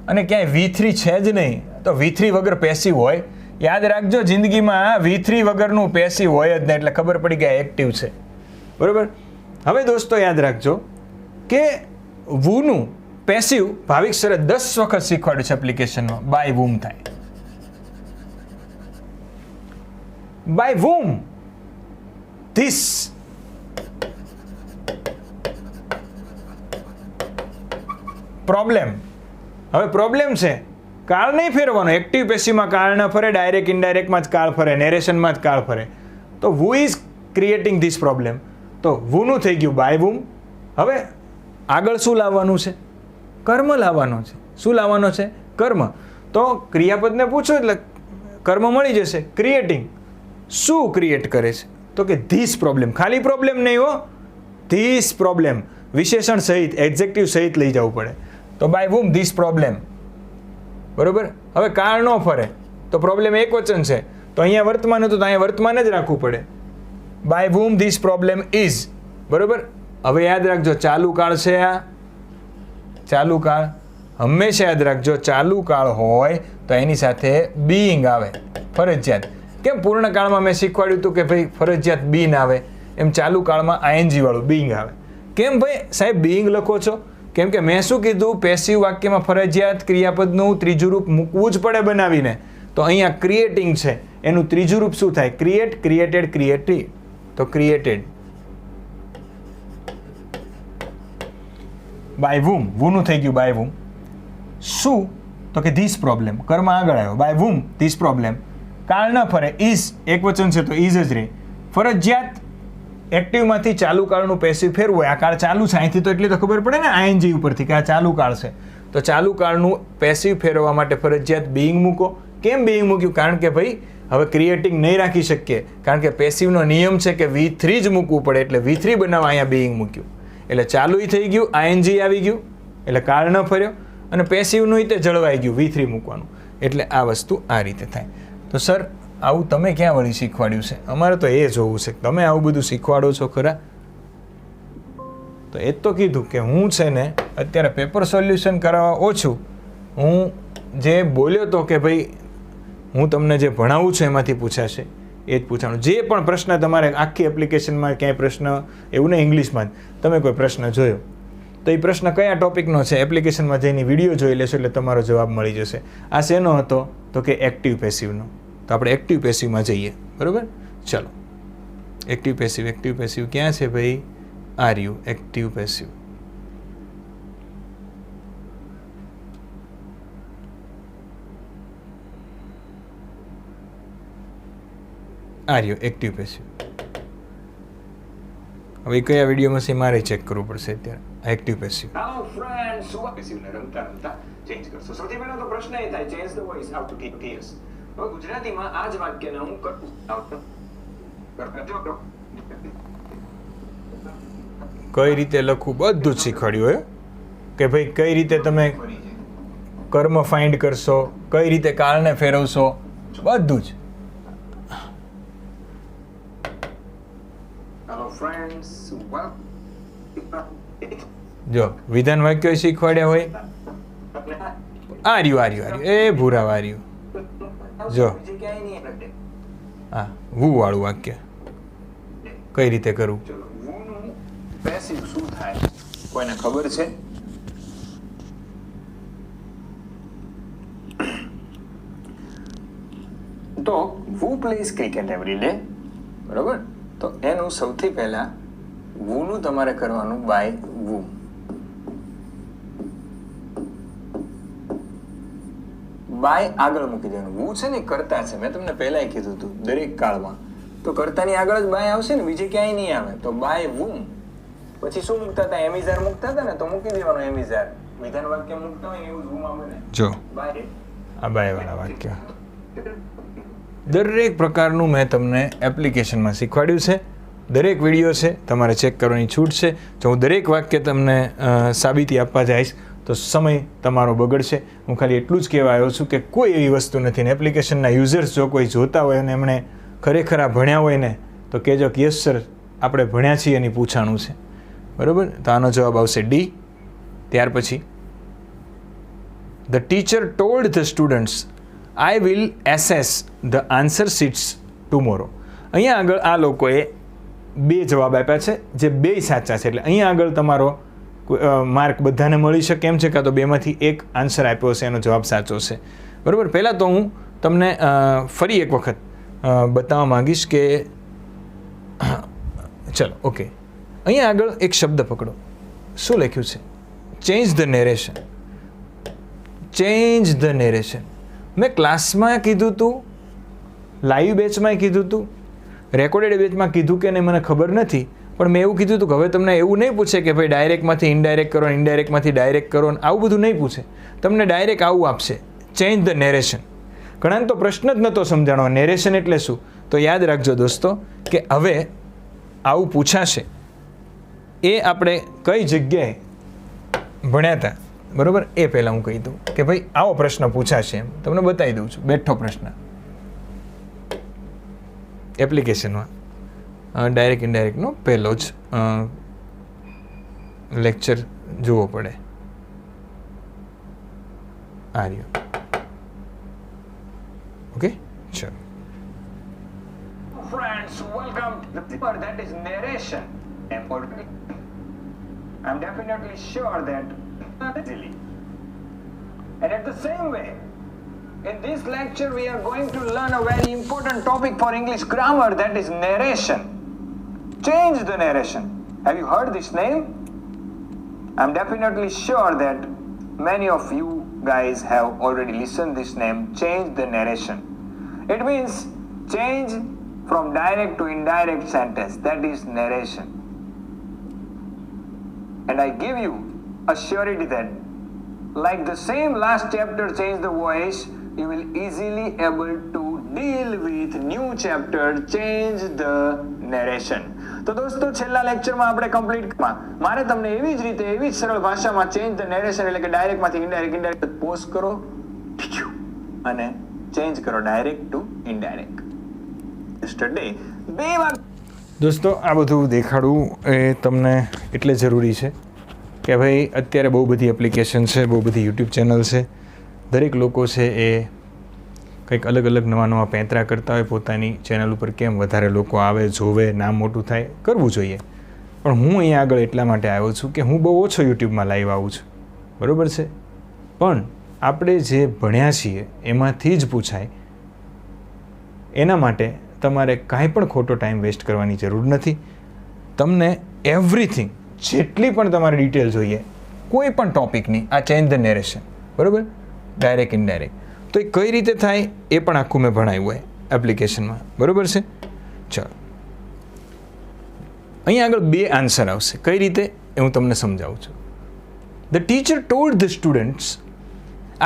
અને ક્યાંય V3 છે જ નહીં, તો V3 વગર પેસિવ હોય. યાદ રાખજો, જિંદગીમાં V3 વગરનું પેસિવ હોય જ નહીં, એટલે ખબર પડી કે આ એક્ટિવ છે. બરોબર. હવે દોસ્તો યાદ રાખજો કે વુનું પેસિવ ભાવિક સરે 10 વખત શીખવાડ્યું છે એપ્લિકેશનમાં. બાય વુમ થાય. By whom this problem. હવે પ્રોબ્લેમ છે, કાળ નહીં ફેરવાનો. એક્ટિવ પેસિવમાં કાળ ન ફરે, ડાયરેક્ટ ઇનડાયરેક્ટમાં જ કાળ ફરે, નેરેશનમાં જ કાળ ફરે. તો હુ ઇઝ ક્રિએટિંગ ધીસ પ્રોબ્લેમ, તો હુનું થઈ ગયું બાય વુમ. હવે આગળ શું લાવવાનું છે? કર્મ લાવવાનો છે. શું લાવવાનો છે? કર્મ. તો ક્રિયાપદને પૂછો એટલે કર્મ મળી જશે. ક્રિએટિંગ. શું ક્રિએટ કરે છે? તો કે ધીસ પ્રોબ્લેમ. ખાલી પ્રોબ્લેમ નહીં હો, ધીસ પ્રોબ્લેમ વિશેષણ સહિત, એડજેક્ટિવ સહિત લઈ જવું પડે. તો બાય વુમ ધીસ પ્રોબ્લેમ. બરોબર. હવે કાળ ન ફરે તો પ્રોબ્લેમ એક વચન છે, તો અહીંયા વર્તમાન હતું તો અહીંયા વર્તમાન જ રાખવું પડે. By whom this problem is. બરોબર. હવે યાદ રાખજો, ચાલુ કાળ છે આ. ચાલુ કાળ હંમેશા યાદ રાખજો, ચાલુ કાળ હોય તો એની સાથે બીઈંગ આવે ફરજિયાત. કેમ પૂર્ણ કાળમાં મેં શીખવાડ્યું હતું કે ભાઈ ફરજિયાત બીન આવે, એમ ચાલુ કાળમાં આઈએનજી વાળું બીઈંગ આવે. કેમ ભાઈ સાહેબ બીઈંગ લખો છો? કેમ કે મેં શું કીધું? પેસિવ વાક્યમાં ફરજિયાત ક્રિયાપદનું ત્રીજું રૂપ મૂકવું જ પડે બનાવીને. તો અહીંયા ક્રિએટિંગ છે, એનું ત્રીજું રૂપ શું થાય? ક્રિએટ, ક્રિએટેડ, ક્રિએટી. તો ક્રિએટેડ. By whom. વુનું થઈ ગયું બાય વુમ. શું? તો કે ધીસ પ્રોબ્લેમ. કર્મ આગળ આવ્યો. By whom this problem. કાળ ન ફરે. ઇઝ એક વચન છે તો ઇઝ જ રહે. ફરજિયાત એક્ટિવમાંથી ચાલુ કાળનું પેસિવ ફેરવું હોય. આ કાળ ચાલુ છે, અહીંથી તો એટલી તો ખબર પડે ને આઈએનજી ઉપરથી કે આ ચાલુ કાળ છે. તો ચાલુ કાળનું પેસિવ ફેરવવા માટે ફરજિયાત બીઈંગ મૂકો. કેમ બીઈંગ મૂક્યું? કારણ કે ભાઈ હવે ક્રિએટિંગ નહીં રાખી શકીએ, કારણ કે પેસિવનો નિયમ છે કે V3 જ મૂકવું પડે, એટલે V3 બનાવવા અહીંયા બીઈંગ મૂક્યું. એટલે ચાલુય થઈ ગયું, આઈએનજી આવી ગયું, એટલે કાળ ન ફર્યો, અને પેસિવનું રીતે જળવાઈ ગયું V3 મૂકવાનું. એટલે આ વસ્તુ આ રીતે થાય. તો સર આવું તમે ક્યાં વળી શીખવાડ્યું છે? અમારે તો એ જોવું છે તમે આવું બધું શીખવાડો છો ખરા? તો એ જ તો કીધું કે હું છે ને અત્યારે પેપર સોલ્યુશન કરાવવા ઓછું, હું જે બોલ્યો તો કે ભાઈ હું તમને જે ભણાવું છું એમાંથી પૂછાશે એ જ પૂછવાનું. જે પણ પ્રશ્ન તમારે આખી એપ્લિકેશનમાં ક્યાંય પ્રશ્ન એવું નહીં, ઇંગ્લિશમાં જ તમે કોઈ પ્રશ્ન જોયો તો એ પ્રશ્ન કયા ટોપિકનો છે એપ્લિકેશનમાં જઈને વિડીયો જોઈ લેશો એટલે તમારો જવાબ મળી જશે. આ શેનો હતો? તો કે એક્ટિવ પેસિવનો. તો આપણે એક્ટિવ પેસિવમાં જઈએ. બરાબર. ચલો એક્ટિવ પેસિવ ક્યાં છે ભાઈ? Are you active passive. Are you active passive. હવે કયા વિડીયોમાં છે મારે ચેક કરવું પડશે અત્યારે. Active passive. હેલો ફ્રેન્ડ્સ, શું પેસિવને રમતા ચેન્જ કરશો? સૌથી પહેલા તો પ્રશ્ન એ થાય change the voice how to keep tears. હવે ગુજરાતીમાં આ જ વાક્યને હું કઈ રીતે લખવું બધું જ શીખવાડ્યું હોય. કે ભાઈ કઈ રીતે તમે કર્મ ફાઇન્ડ કરશો, કઈ રીતે કાળને ફેરવશો, બધું જ. હેલો ફ્રેન્ડ્સ, જો વિધાન વાક્ય શીખવાડ્યા હોય, આ રહ્યું એ ભૂરા વાર્યું. જો હા વુ વાળું વાક્ય કઈ રીતે કરવું. ચલો, વુનું પેસિવ શું થાય કોઈને ખબર છે? તો વુ પ્લેસ ક્રિકેટ એવરી ડે, બરોબર? તો એનું સૌથી પહેલા વુનું તમારે કરવાનું બાય વુ. બાય આગળ મૂકી દેવાનું. વુ છે ને કરતા છે, મેં તમને પહેલા કીધું હતું દરેક કાળમાં. તો કર્તાની આગળ જ બાય આવશે ને, બીજે ક્યાંય નહીં આવે. તો બાય વુ પછી શું મૂકતા હતા? એમિઝાર મૂકતા હતા ને, તો મૂકી દેવાનું એમિઝાર. વિધાન વાક્ય મૂકતા હોય એવું જ વુમાં બને. જો બાય આ બાય વાળા વાક્ય દરેક પ્રકારનું મેં તમને એપ્લિકેશનમાં શીખવાડ્યું છે. દરેક વિડીયો છે, તમારે ચેક કરવાની છૂટ છે. જો હું દરેક વાક્ય તમને સાબિતી આપવા જઈશ તો સમય તમારો બગડશે. હું ખાલી એટલું જ કહેવા આવ્યો છું કે કોઈ એવી વસ્તુ નથી ને એપ્લિકેશનના યુઝર્સ જો કોઈ જોતા હોય અને એમણે ખરેખર આ ભણ્યા હોય ને તો કહેજો કે યસ સર આપણે ભણ્યા છીએ એની પૂછાણું છે, બરાબર? તો આનો જવાબ આવશે ડી. ત્યાર પછી the teacher told the students I will assess the answer sheets tomorrow. અહીંયા આગળ આ લોકોએ બે જવાબ આપ્યા છે જે બેય સાચા છે. એટલે અહીંયા આગળ તમારો માર્ક બધાને મળી શકે એમ છે, કાં તો બેમાંથી એક આન્સર આપ્યો છે એનો જવાબ સાચો છે, બરાબર? પહેલાં તો હું તમને ફરી એક વખત બતાવવા માંગીશ કે ચલો ઓકે, અહીંયા આગળ એક શબ્દ પકડો. શું લખ્યું છે? Change the narration. Change the narration. મેં ક્લાસમાં કીધું હતું, લાઈવ બેચમાં કીધું હતું, રેકોર્ડેડ બેચમાં કીધું કે નહીં મને ખબર નથી, પણ મેં એવું કીધું હતું કે હવે તમને એવું નહીં પૂછે કે ભાઈ ડાયરેક્ટમાંથી ઇનડાયરેક્ટ કરો, ઇનડાયરેક્ટમાંથી ડાયરેક્ટ કરો, આવું બધું નહીં પૂછે. તમને ડાયરેક્ટ આવું આપશે, ચેન્જ ધ નેરેશન. ઘણાને તો પ્રશ્ન જ નહોતો સમજાણો નેરેશન એટલે શું. તો યાદ રાખજો દોસ્તો કે હવે આવું પૂછાશે એ આપણે કઈ જગ્યાએ ભણ્યા હતા, બરાબર? એ પહેલાં હું કહી દઉં કે ભાઈ આવો પ્રશ્ન પૂછાશે એમ તમને બતાવી દઉં છું. બેઠો પ્રશ્ન એપ્લિકેશનમાં ડાયરેક્ટ ઇનડાયરેક્ટનો પહેલો જ લેક્ચર જોવો પડે. આ રહ્યો. ઓકે, ચલો. Friends, welcome to the paper that is narration. I'm definitely sure that easily. And at the same way, in this lecture we are going to learn a very important topic for English grammar, that is narration. Change the narration. Have you heard this name? I'm definitely sure that many of you guys have already listened this name, change the narration. It means change from direct to indirect sentence, that is narration. And I give you a surety that like the same last chapter, change the voice, you will easily able to deal with new chapter, change the narration. તો દોસ્તો છેલ્લા લેક્ચરમાં આપણે કમ્પ્લીટમાં મારે તમને એવી જ રીતે એવી જ સરળ ભાષામાં ચેન્જ ધ નેરેશન એટલે કે ડાયરેક્ટમાંથી ઇનડાયરેક્ટ પોઝ કરો અને ચેન્જ કરો ડાયરેક્ટ ટુ ઇનડાયરેક્ટ. સ્ટડી બે વાર દોસ્તો આ બધું દેખાડવું એ તમને એટલે જરૂરી છે કે ભાઈ અત્યારે બહુ બધી એપ્લિકેશન છે, બહુ બધી યુટ્યુબ ચેનલ છે. દરેક લોકો છે એ કંઈક અલગ અલગ નવા નવા પેંતરા કરતા હોય પોતાની ચેનલ ઉપર. કેમ વધારે લોકો આવે, જોવે, નામ મોટું થાય, કરવું જોઈએ. પણ હું અહીંયા આગળ એટલા માટે આવ્યો છું કે હું બહુ ઓછો યુટ્યુબમાં લાઈવ આવું છું, બરાબર છે? પણ આપણે જે ભણ્યા છીએ એમાંથી જ પૂછાય. એના માટે તમારે કાંઈ પણ ખોટો ટાઈમ વેસ્ટ કરવાની જરૂર નથી. તમને એવરીથિંગ જેટલી પણ તમારે ડિટેલ જોઈએ કોઈ પણ ટોપિકની, આ ચેન્જ ધ નેરેશન, બરાબર? ડાયરેક્ટ ઇનડાયરેક્ટ તો એ કઈ રીતે થાય એ પણ આખું મેં ભણાવ્યું હોય એપ્લિકેશનમાં, બરાબર છે? ચાલો, અહીંયા આગળ બે આન્સર આવશે. કઈ રીતે એ હું તમને સમજાવું છું. The teacher told the students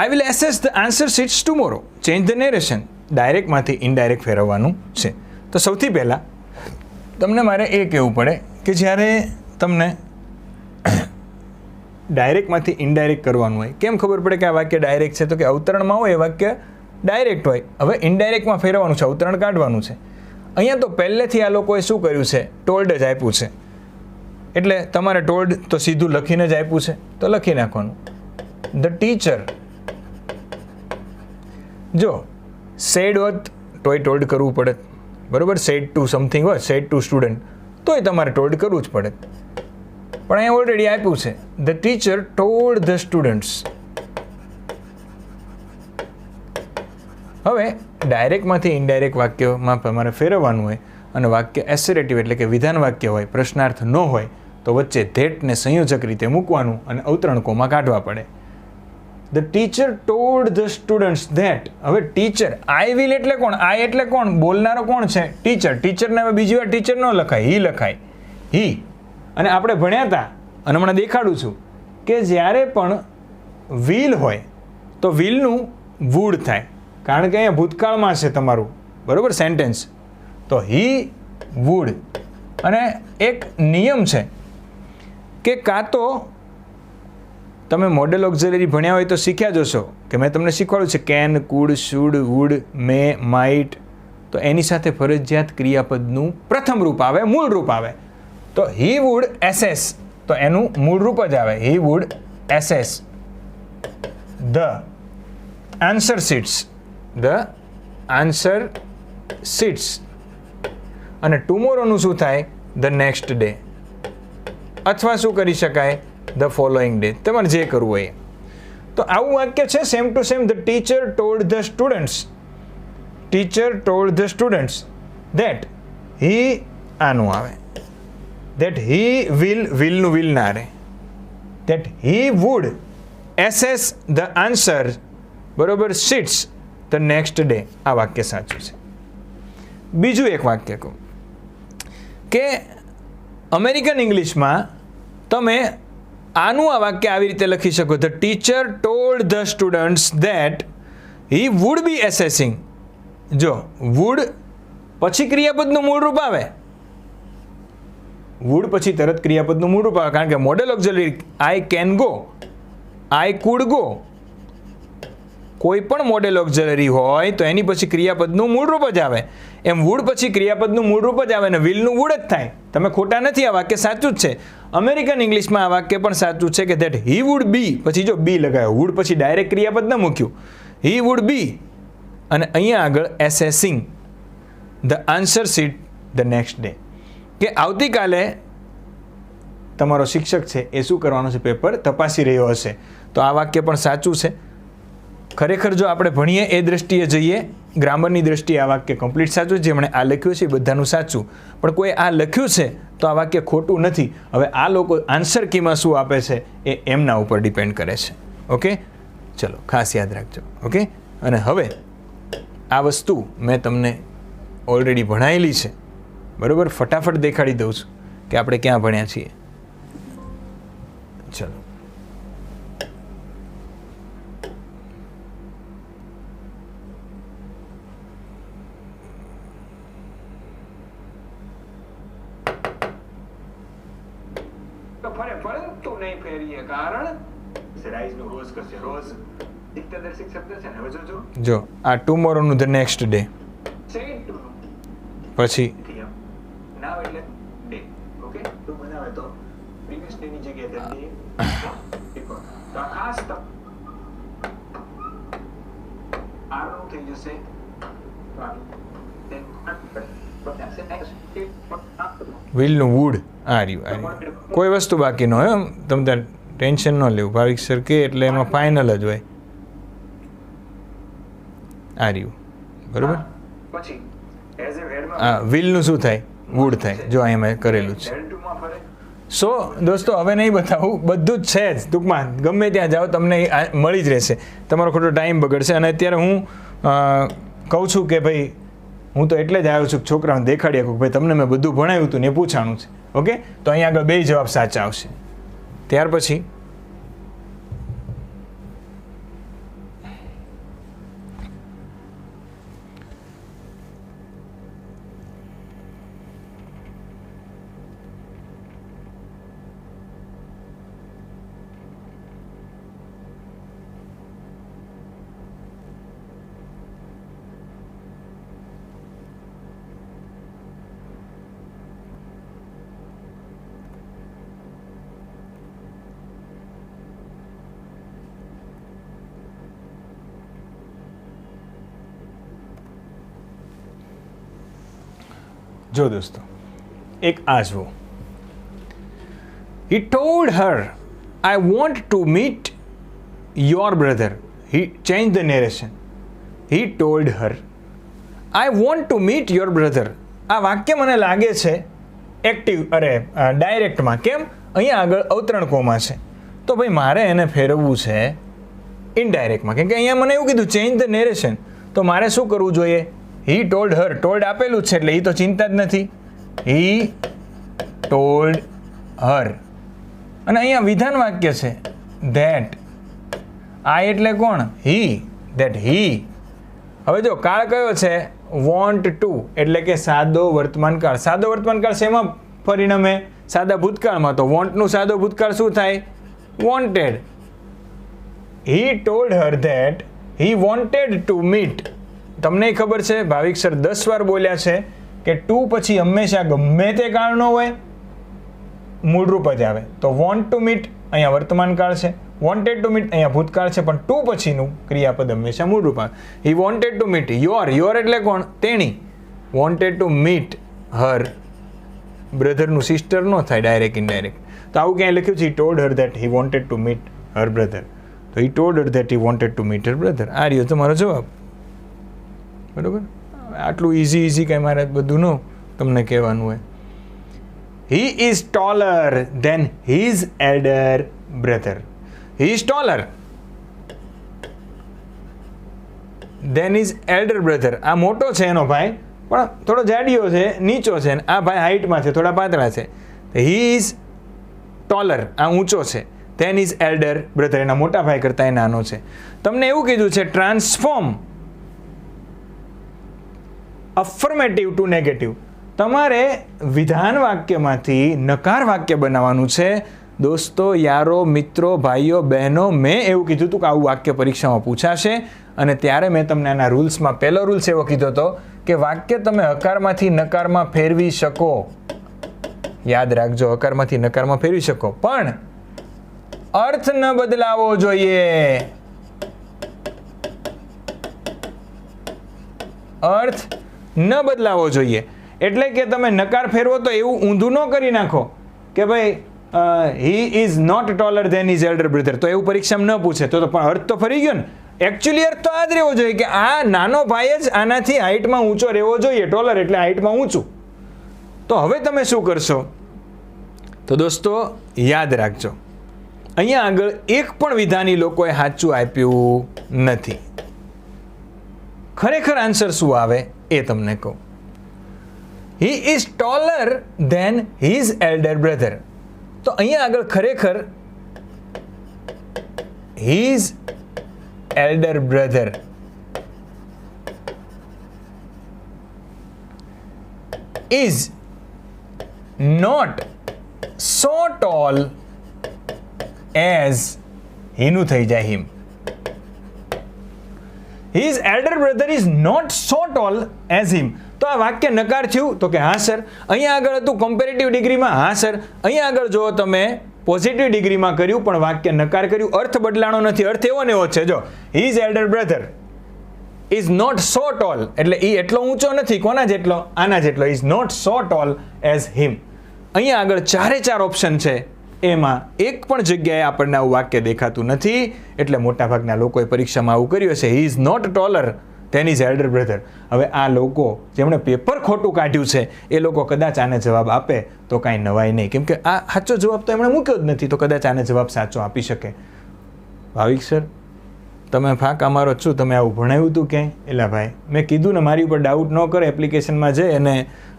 I will assess the answer sheets tomorrow. Change the narration ડાયરેક્ટમાંથી ઇનડાયરેક્ટ ફેરવવાનું છે. તો સૌથી પહેલાં તમને મારે એ કહેવું પડે કે જ્યારે તમને ડાયરેક્ટમાંથી ઇનડાયરેક્ટ કરવાનું હોય. કેમ ખબર પડે કે આ વાક્ય ડાયરેક્ટ છે? તો કે અવતરણમાં હોય એ વાક્ય ડાયરેક્ટ હોય. હવે ઇનડાયરેક્ટમાં ફેરવવાનું છે, અવતરણ કાઢવાનું છે. અહીંયા તો પહેલેથી આ લોકોએ શું કર્યું છે? ટોલ્ડ જ આપ્યું છે. એટલે તમારે ટોલ્ડ તો સીધું લખીને જ આપ્યું છે, તો લખી નાખવાનું. ધ ટીચર, જો સેડ હોત તોય ટોલ્ડ કરવું પડે, બરાબર. સેડ ટુ સમથિંગ હોય, સેડ ટુ સ્ટુડન્ટ, તોય તમારે ટોલ્ડ કરવું જ પડે. પણ અહીંયા ઓલરેડી આપ્યું છે, the teacher told the students. હવે ડાયરેક્ટમાંથી ઇનડાયરેક્ટ વાક્યમાં તમારે ફેરવવાનું હોય અને વાક્ય એસેરેટિવ એટલે કે વિધાન વાક્ય હોય, પ્રશ્નાર્થ ન હોય, તો વચ્ચે ધેટને સંયોજક રીતે મૂકવાનું અને અવતરણ કોમા કાઢવા પડે. The teacher told the students that. હવે ટીચર, આઈ વિલ એટલે કોણ? આઈ એટલે કોણ? બોલનારો કોણ છે? ટીચર. ટીચરને હવે બીજી વાર ટીચર ન લખાય, હી લખાય, હી. અને આપણે ભણ્યા હતા અને હમણાં દેખાડું છું કે જ્યારે પણ વિલ હોય તો વિલનું વુડ થાય, કારણ કે અહીંયા ભૂતકાળમાં છે તમારું, બરાબર, સેન્ટેન્સ. તો હી વુડ. અને એક નિયમ છે કે કાં તો તમે મોડેલ ઓક્ઝિલરી ભણ્યા હોય તો શીખ્યા જશો કે મેં તમને શીખવાડ્યું છે can, could, should, would, may, might. તો એની સાથે ફરજિયાત ક્રિયાપદનું પ્રથમ રૂપ આવે, મૂળ રૂપ આવે. તો હી વુડ એસેસ, તો એનું મૂળ રૂપ જ આવે, he would assess the answer sheets. The answer sheets. અને ટુમોરોનું શું થાય? The next day. અથવા શું કરી શકાય? The following day. તમારે જે કરવું હોય. તો આવું વાક્ય છે same to same. The teacher told the students. Teacher told the students that he, આનું આવે, ધેટ હી વિલનું વિલ ના રહે, that he would assess the answer, બરોબર, શીટ્સ ધ નેક્સ્ટ ડે. આ વાક્ય સાચું છે. બીજું એક વાક્ય કહું કે અમેરિકન ઇંગ્લિશમાં તમે આનું આ વાક્ય આવી રીતે લખી શકો, the teacher told the students that he would be assessing. જો વુડ પછી ક્રિયાપદનું મૂળ રૂપ આવે, વુડ પછી તરત ક્રિયાપદનું મૂળ રૂપ આવે, કારણ કે model auxiliary I can go, I could go. કોઈ પણ મોડેલ ઓક્ઝિલરી હોય તો એની પછી ક્રિયાપદનું મૂળ રૂપ જ આવે. એમ વુડ પછી ક્રિયાપદનું મૂળ રૂપ જ આવે ને વિલનું વુડ જ થાય. તમે ખોટા નથી, આ વાક્ય સાચું જ છે. અમેરિકન ઇંગ્લિશમાં આ વાક્ય પણ સાચું છે કે ધેટ હી વુડ બી, પછી જો બી લગાવ્યો, વુડ પછી ડાયરેક્ટ ક્રિયાપદ ન મૂક્યું, હી વુડ બી, અને અહીંયા આગળ assessing the answer sheet the next day. કે આવતીકાલે તમારો શિક્ષક છે એ શું કરવાનો છે? પેપર તપાસી રહ્યો હશે. તો આ વાક્ય પણ સાચું છે. ખરેખર જો આપણે ભણીએ એ દ્રષ્ટિએ જઈએ, ગ્રામરની દ્રષ્ટિએ આ વાક્ય કમ્પ્લીટ સાચું છે. જેમણે આ લખ્યું છે એ બધાનું સાચું, પણ કોઈ આ લખ્યું છે તો આ વાક્ય ખોટું નથી. હવે આ લોકો આન્સર કીમાં શું આપે છે એ એમના ઉપર ડિપેન્ડ કરે છે. ઓકે, ચલો ખાસ યાદ રાખજો. ઓકે, અને હવે આ વસ્તુ મેં તમને ઓલરેડી ભણાયેલી છે, બરાબર. ફટાફટ દેખાડી દઉં છું કે આપણે ક્યાં ભણ્યા છીએ. ચલો, પરંતુ નહીં ફેરીએ, કારણ રાઈઝ નું રોઝ કરશે. રોઝ દિક્તદર્શક શબ્દ છે ને. હવે જોજો, જો આ ટુમોરોનું the next day, said to પછી નાવ એટલે ડે. ઓકે, તો બનાવે તો પ્રીવિયસ ડે ની જગ્યાએ ડે તો આ ખાસ આર નું થઈ જશે. વિલનું વુડ આ રહ્યું. કોઈ વસ્તુ બાકી ન હોય, તમે તાર ટેન્શન ન લેવું. ભાવિક સર કે એટલે એમાં ફાઇનલ જ હોય. આ રહ્યું, બરોબર. પછી એઝ એ વેડમાં હા, વિલનું શું થાય? વુડ થાય. જો અહીંયા મેં કરેલું છે. વેડ ટુ માં ફરે. સો દોસ્તો, હવે નહીં બતાવું, બધું જ છે જ. ટૂંકમાં ગમે ત્યાં જાઓ તમને મળી જ રહેશે. તમારો ખોટો ટાઈમ બગડશે. અને અત્યારે હું કહું છું કે ભાઈ હું તો એટલે જ આવ્યો છું કે છોકરાઓને દેખાડી શકું કે ભાઈ તમને મેં બધું ભણાવ્યું હતું ને એ પૂછાણું છે. ઓકે, તો અહીંયા આગળ બે જવાબ સાચા આવશે. ત્યાર પછી જો દોસ્તો, એક આ જુઓ. He told her, I want to meet your brother. He changed the narration. He told her, I want to meet your brother. આ વાક્ય મને લાગે છે ડાયરેક્ટમાં. કેમ? અહીંયા આગળ અવતરણ કોમા છે, તો ભાઈ મારે એને ફેરવવું છે ઇનડાયરેક્ટમાં. કેમ કે અહીંયા મને એવું કીધું ચેન્જ ધ નેરેશન, તો મારે શું કરવું જોઈએ? હી ટોલ્ડ હર. ટોલ્ડ આપેલું જ છે એટલે એ તો ચિંતા જ નથી. He told her. અને અહીંયા વિધાન વાક્ય છે ધેટ. આ એટલે કોણ? હી. That he. હવે જો કાળ કયો છે? વોન્ટ ટુ, એટલે કે સાદો વર્તમાનકાળ. સાદો વર્તમાનકાળ શેમાં પરિણમે? સાદા ભૂતકાળમાં. તો વોન્ટનું સાદો ભૂતકાળ શું થાય? Wanted. He told her that he wanted to meet. તમને ખબર છે ભાવિક સર 10 વાર બોલ્યા છે કે ટુ પછી હંમેશા ગમે તે કાળનો હોય મૂળરૂપ જ આવે. તો વોન્ટ ટુ મીટ અહીંયા વર્તમાન કાળ છે, વોન્ટેડ ટુ મીટ અહીંયા ભૂતકાળ છે, પણ ટુ પછીનું ક્રિયાપદ હંમેશા મૂળરૂપ આવે. He wanted to meet your એટલે કોણ? તેણી. વોન્ટેડ ટુ મીટ હર બ્રધરનું સિસ્ટર નો થાય ડાયરેક્ટ ઇનડાયરેક્ટ. તો આવું ક્યાંય લખ્યું છે? He told her that he wanted to meet her brother. તો he told her that he wanted to meet her brother. આ રહ્યો તમારો જવાબ. બરોબર? આટલું ઇઝી કંઈ મારે બધું ન તમને કહેવાનું હોય. He is taller than his elder brother. He is taller than his elder brother. આ મોટો છે એનો ભાઈ, પણ થોડો જાડિયો છે, નીચો છે. આ ભાઈ હાઇટમાં છે, થોડા પાતળા છે. He is taller. આ ઊંચો છે. Than his elder brother. એના મોટા ભાઈ કરતાં એ નાનો છે. તમને એવું કીધું છે ટ્રાન્સફોર્મ અફર્મેટિવ ટુ નેગેટિવ. તમારે વિધાન વાક્યમાંથી નકાર વાક્ય બનાવવાનું છે. દોસ્તો, યારો, મિત્રો, ભાઈઓ, બહેનો, મેં એવું કીધું હતું કે આવું વાક્ય પરીક્ષામાં પૂછાશે, અને ત્યારે મેં તમને આના રૂલ્સમાં પહેલો રૂલ્સ એવો કીધો હતો કે વાક્ય તમે હકારમાંથી નકારમાં ફેરવી શકો. યાદ રાખજો, હકારમાંથી નકારમાં ફેરવી શકો, પણ અર્થ ન બદલાવો જોઈએ. અર્થ ન બદલાવો જોઈએ. એટલે કે તમે નકાર ફેરવો તો એવું ઊંધું ન કરી નાખો કે ભાઈ he is not taller than his elder brother. તો એવું પરીક્ષામાં ન પૂછે તો પણ અર્થ તો ફરી ગયો ને. એકચ્યુઅલી અર્થ તો આ જ રહેવો જોઈએ કે આ નાનો ભાઈ જ આનાથી હાઇટમાં ઊંચો રહેવો જોઈએ. ટોલર એટલે હાઇટમાં ઊંચું. તો હવે તમે શું કરશો? તો દોસ્તો યાદ રાખજો, અહીંયા આગળ એક પણ વિધાની લોકોએ સાચું આપ્યું નથી. ખરેખર આન્સર શું આવે એ તમને કહું. He is taller than his elder brother. તો અહીંયા આગળ ખરેખર his elder brother is not so tall as નું થઈ જાય him. His elder brother is not so tall as him. તો આ વાક્ય નકાર થયું? તો કે હા સર. અહીંયા આગળ હતું કમ્પેરેટિવ ડિગ્રીમાં? હા સર. અહીંયા આગળ જો તમે પોઝિટિવ ડિગ્રીમાં કર્યું પણ વાક્ય નકાર કર્યું, અર્થ બદલાણો નથી. અર્થ એવો ને એવો છે. જો his elder brother is not so tall, એટલે એ એટલો ઊંચો નથી. કોના જેટલો? આના જેટલો. Is not so tall as him. અહીંયા આગળ 4 ઓપ્શન છે, એમાં એક પણ જગ્યાએ આપણને આવું વાક્ય દેખાતું નથી. એટલે મોટાભાગના લોકોએ પરીક્ષામાં આવું કર્યું હશે. He is not taller than his elder brother. હવે આ લોકો જેમણે પેપર ખોટું કાઢ્યું છે એ લોકો કદાચ આને જવાબ આપે તો કાંઈ નવાય નહીં, કેમ કે આ સાચો જવાબ તો એમણે મૂક્યો જ નથી. તો કદાચ આને જવાબ સાચો આપી શકે. ભાવિક સર, તમે ફાંકા મારો છો, તમે આવું ભણાવ્યું હતું ક્યાંય? એલા ભાઈ, મેં કીધું ને, મારી ઉપર ડાઉટ ન કરે. એપ્લિકેશનમાં જઈ અને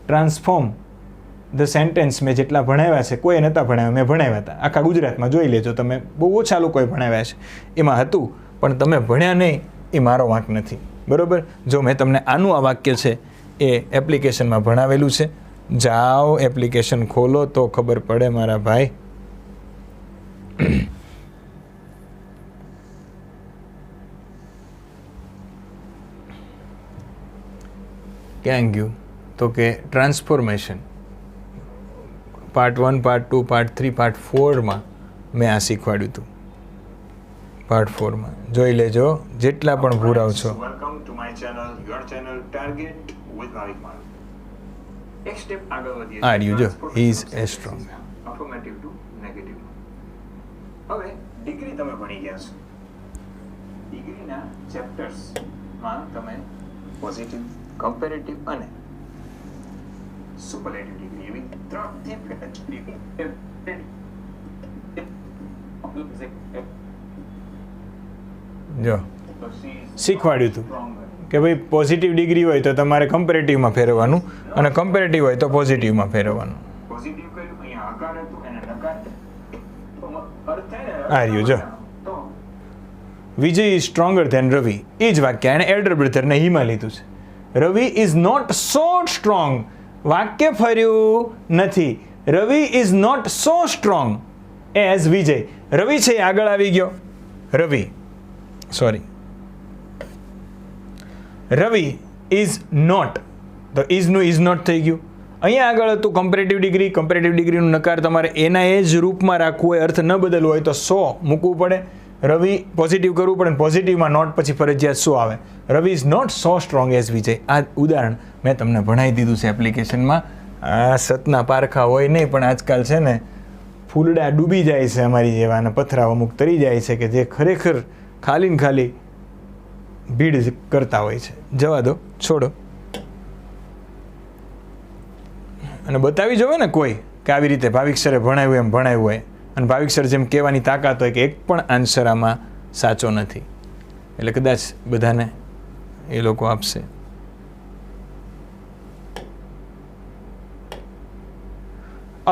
ટ્રાન્સફોર્મ ધ સેન્ટેન્સ મેં જેટલા ભણાવ્યા છે, કોઈ નહોતા ભણાવ્યા, મેં ભણાવ્યા હતા. આખા ગુજરાતમાં જોઈ લેજો તમે, બહુ ઓછા લોકોએ ભણાવ્યા છે. એમાં હતું, પણ તમે ભણ્યા નહીં એ મારો વાંક નથી. બરાબર? જો મેં તમને આનું આ વાક્ય છે એ એપ્લિકેશનમાં ભણાવેલું છે. જાઓ એપ્લિકેશન ખોલો તો ખબર પડે મારા ભાઈ. ક્યાં ગયું? તો કે transformation part 1, part 2, part 3, part 4માં મેં આ શીખવાડ્યું હતું. પાર્ટ 4માં જોઈ લેજો, જેટલા પણ ભૂરાવ છો. Welcome to my channel, your channel target with Bhavik Mal. એક સ્ટેપ આગળ વધીએ આ રહ્યું જો, he is as strong. Affirmative to negative. હવે ડિગ્રી તમે ભણી ગયા છો. ડિગ્રીના ચેપ્ટર્સમાં તમે પોઝિટિવ, કમ્પેરેટિવ અને સુપરલેટિવ ડિગ્રી એવી 3 થી 5 ડિગ્રી જો શીખવાડ્યું હતું કે ભાઈ પોઝિટિવ ડિગ્રી હોય તો તમારે કમ્પેરેટિવમાં ફેરવવાનું અને કમ્પેરેટિવ હોય તો પોઝિટિવમાં ફેરવવાનું. પોઝિટિવ કર્યું અહીંયા આકાર હતું એને નકાર અર્થ થાય ને આ રહ્યું જો, તો Vijay is stronger than Ravi. એ જ વાક્ય એણે એલ્ડર બ્રધરને હીમાં લીધું છે. Ravi is not so strong. વાક્ય ફર્યું નથી. Ravi is not so strong as Vijay. Ravi છે એ આગળ આવી ગયો. રવિ ઇઝ નોટ, તો ઇઝનું ઇઝ નોટ થઈ ગયું. અહીંયા આગળ હતું કમ્પેરેટિવ ડિગ્રી. કમ્પેરેટિવ ડિગ્રીનું નકાર તમારે એના એ જ રૂપમાં રાખવું હોય, અર્થ ન બદલવો હોય તો સો મૂકવું પડે. રવિ પોઝિટિવ કરવું પડે, પોઝિટિવમાં નોટ પછી ફરજિયાત સો આવે. Ravi is not so strong as Vijay. આ ઉદાહરણ મેં તમને ભણાવી દીધું છે એપ્લિકેશનમાં. આ સતના પારખા હોય નહીં, પણ આજકાલ છે ને ફૂલડા ડૂબી જાય છે અમારી જેવા, અને પથરાઓ અમુક તરી જાય છે કે જે ખરેખર ખાલી ને ખાલી ભીડ કરતા હોય છે. જવા દો, છોડો. અને બતાવી જોવે ને કોઈ કે આવી રીતે ભાવિક સરે ભણાવ્યું એમ ભણાવ્યું હોય, અને ભાવિક સર જેમ કહેવાની તાકાત હોય કે એક પણ આન્સર આમાં સાચો નથી, એટલે કદાચ બધાને એ લોકો આપશે.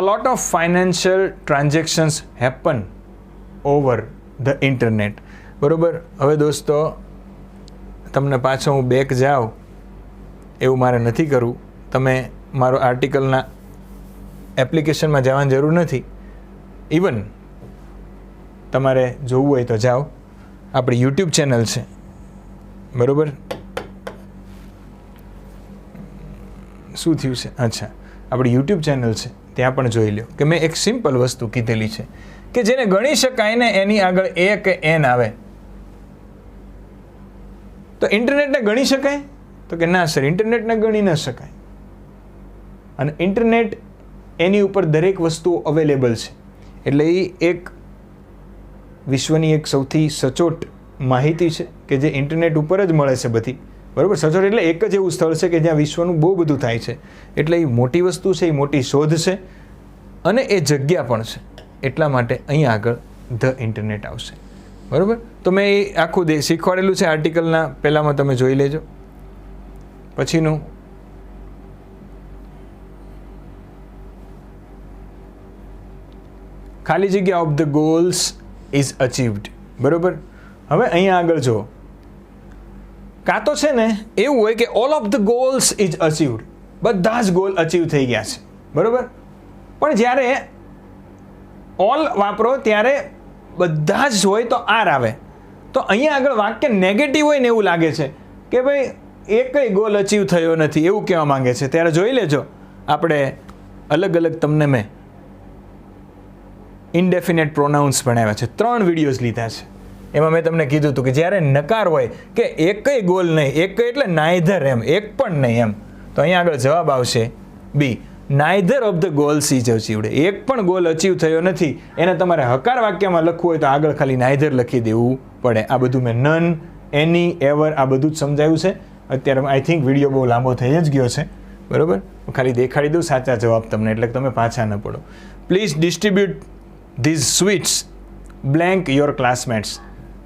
A lot of financial transactions happen over the internet. બરોબર. હવે દોસ્તો તમને પાછો હું બેક જાઉં એવું મારે નથી કરવું. તમે મારો આર્ટિકલના એપ્લિકેશનમાં જવાની જરૂર નથી. ઇવન તમારે જોવું હોય તો જાઓ. આપણી યુટ્યુબ ચેનલ છે, બરાબર. શું થયું છે? અચ્છા, આપણી યુટ્યુબ ચેનલ છે, ત્યાં પણ જોઈ લો કે મેં એક સિમ્પલ વસ્તુ કીધેલી છે કે જેને ગણી શકાય ને એની આગળ એ કે એન આવે. તો ઇન્ટરનેટને ગણી શકાય? તો કે ના સર, ઇન્ટરનેટને ગણી ન શકાય. અને ઇન્ટરનેટ એની ઉપર દરેક વસ્તુ અવેલેબલ છે. એટલે એ એક વિશ્વની એક સૌથી સચોટ માહિતી છે કે જે ઇન્ટરનેટ ઉપર જ મળે છે બધી. બરાબર. સચોટ એટલે એક જ એવું સ્થળ છે કે જ્યાં વિશ્વનું બહુ બધું થાય છે. એટલે એ મોટી વસ્તુ છે, એ મોટી શોધ છે, અને એ જગ્યા પણ છે. એટલા માટે અહીંયા આગળ ધ ઇન્ટરનેટ આવશે. બરાબર. તો મેં એ આખું શીખવાડેલું છે આર્ટિકલના પહેલાંમાં, તમે જોઈ લેજો. પછીનું ખાલી જગ્યા ઓફ ધ ગોલ્સ ઇઝ અચીવ્ડ. બરાબર. હવે અહીંયા આગળ જો, કાં તો છે ને એવું હોય કે all of the goals is achieved, બધા જ ગોલ અચીવ થઈ ગયા છે. બરાબર. પણ જ્યારે ઓલ વાપરો ત્યારે બધા જ હોય તો આર આવે. તો અહીંયા આગળ વાક્ય નેગેટિવ હોય ને એવું લાગે છે કે ભાઈ એકય ગોલ અચીવ થયો નથી એવું કહેવા માંગે છે. ત્યારે જોઈ લેજો, આપણે અલગ અલગ તમને મેં ઇન્ડેફિનેટ પ્રોનાઉન્સ ભણાવ્યા છે. 3 વિડીયોઝ લીધા છે. એમાં મેં તમને કીધું હતું કે જ્યારે નકાર હોય કે એકય ગોલ નહીં, એકય એટલે નાઈધર, એમ એક પણ નહીં એમ, તો અહીંયા આગળ જવાબ આવશે B, neither of the goals is achieved. એક પણ ગોલ અચીવ થયો નથી. એને તમારે હકાર વાક્યમાં લખવું હોય તો આગળ ખાલી નાઈધર લખી દેવું પડે. આ બધું મેં નન, એની, એવર આ બધું જ સમજાવ્યું છે. અત્યારે આઈ થિંક વિડીયો બહુ લાંબો થઈ જ ગયો છે. બરાબર. ખાલી દેખાડી દઉં સાચા જવાબ તમને, એટલે તમે પાછા ન પડો. Please distribute these sweets blank your classmates.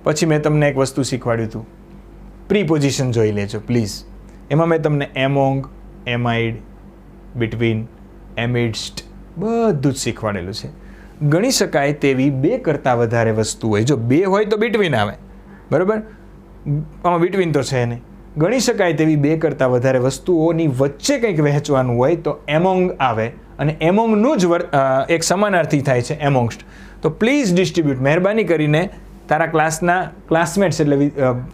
પછી મેં તમને એક વસ્તુ શીખવાડ્યું હતું, પ્રીપોઝિશન જોઈ લેજો પ્લીઝ. એમાં મેં તમને એમોંગ, એમાઇડ, બિટવીન, એમિડસ્ટ બધું જ શીખવાડેલું છે. ગણી શકાય તેવી 2 કરતાં વધારે વસ્તુ હોય. જો 2 હોય તો બિટવીન આવે. બરાબર. આમાં બિટવીન તો છે નહીં. ગણી શકાય તેવી 2 કરતાં વધારે વસ્તુઓની વચ્ચે કંઈક વહેંચવાનું હોય તો એમોંગ આવે. અને એમોંગનું જ એક સમાનાર્થી થાય છે એમોંગસ્ટ. તો પ્લીઝ ડિસ્ટ્રીબ્યુટ, મહેરબાની કરીને તારા ક્લાસના ક્લાસમેટ્સ એટલે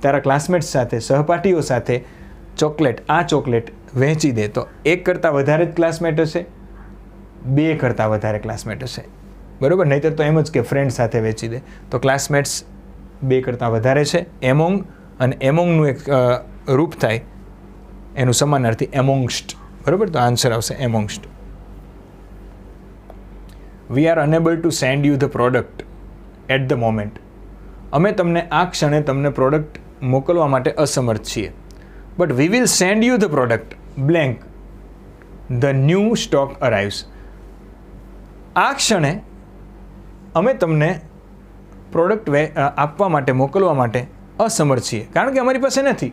તારા ક્લાસમેટ્સ સાથે, સહપાઠીઓ સાથે ચોકલેટ, આ ચોકલેટ વહેંચી દે. તો 1 કરતાં વધારે જ ક્લાસમેટ હશે, 2 કરતાં વધારે ક્લાસમેટ હશે. બરાબર. નહીંતર તો એમ જ કે ફ્રેન્ડ સાથે વહેંચી દે. તો ક્લાસમેટ્સ 2 કરતાં વધારે છે. એમોંગ અને એમોંગનું એક રૂપ થાય, એનું સમાનાર્થી એમોંગસ્ટ. બરાબર, તો આન્સર આવશે amongst. We are unable to send you the product at the moment. અમે તમને આ ક્ષણે તમને પ્રોડક્ટ મોકલવા માટે અસમર્થ છીએ. But we will send you the product blank the new stock arrives. આ ક્ષણે અમે તમને પ્રોડક્ટ આપવા માટે મોકલવા માટે અસમર્થ છીએ કારણ કે અમારી પાસે નથી.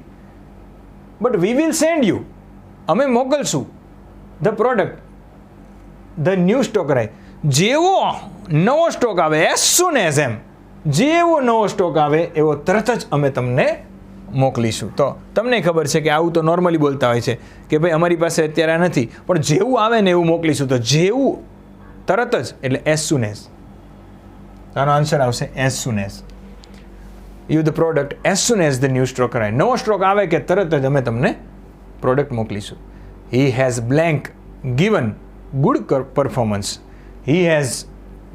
But we will send you, અમે મોકલશું the product the new stock arrive. જેવો નવો સ્ટોક આવે એઝ સૂન એઝ, એમ જેવો નવો સ્ટોક આવે એવો તરત જ અમે તમને મોકલીશું. તો તમને ખબર છે કે આવું તો નોર્મલી બોલતા હોય છે કે ભાઈ અમારી પાસે અત્યારે આ નથી, પણ જેવું આવે ને એવું મોકલીશું. તો જેવું તરત જ એટલે એઝ સૂન એઝ. આનો આન્સર આવશે as soon as. You the product as soon as the new stock arrive. નવો સ્ટોક આવે કે તરત જ અમે તમને પ્રોડક્ટ મોકલીશું. He has blank given good performance. He has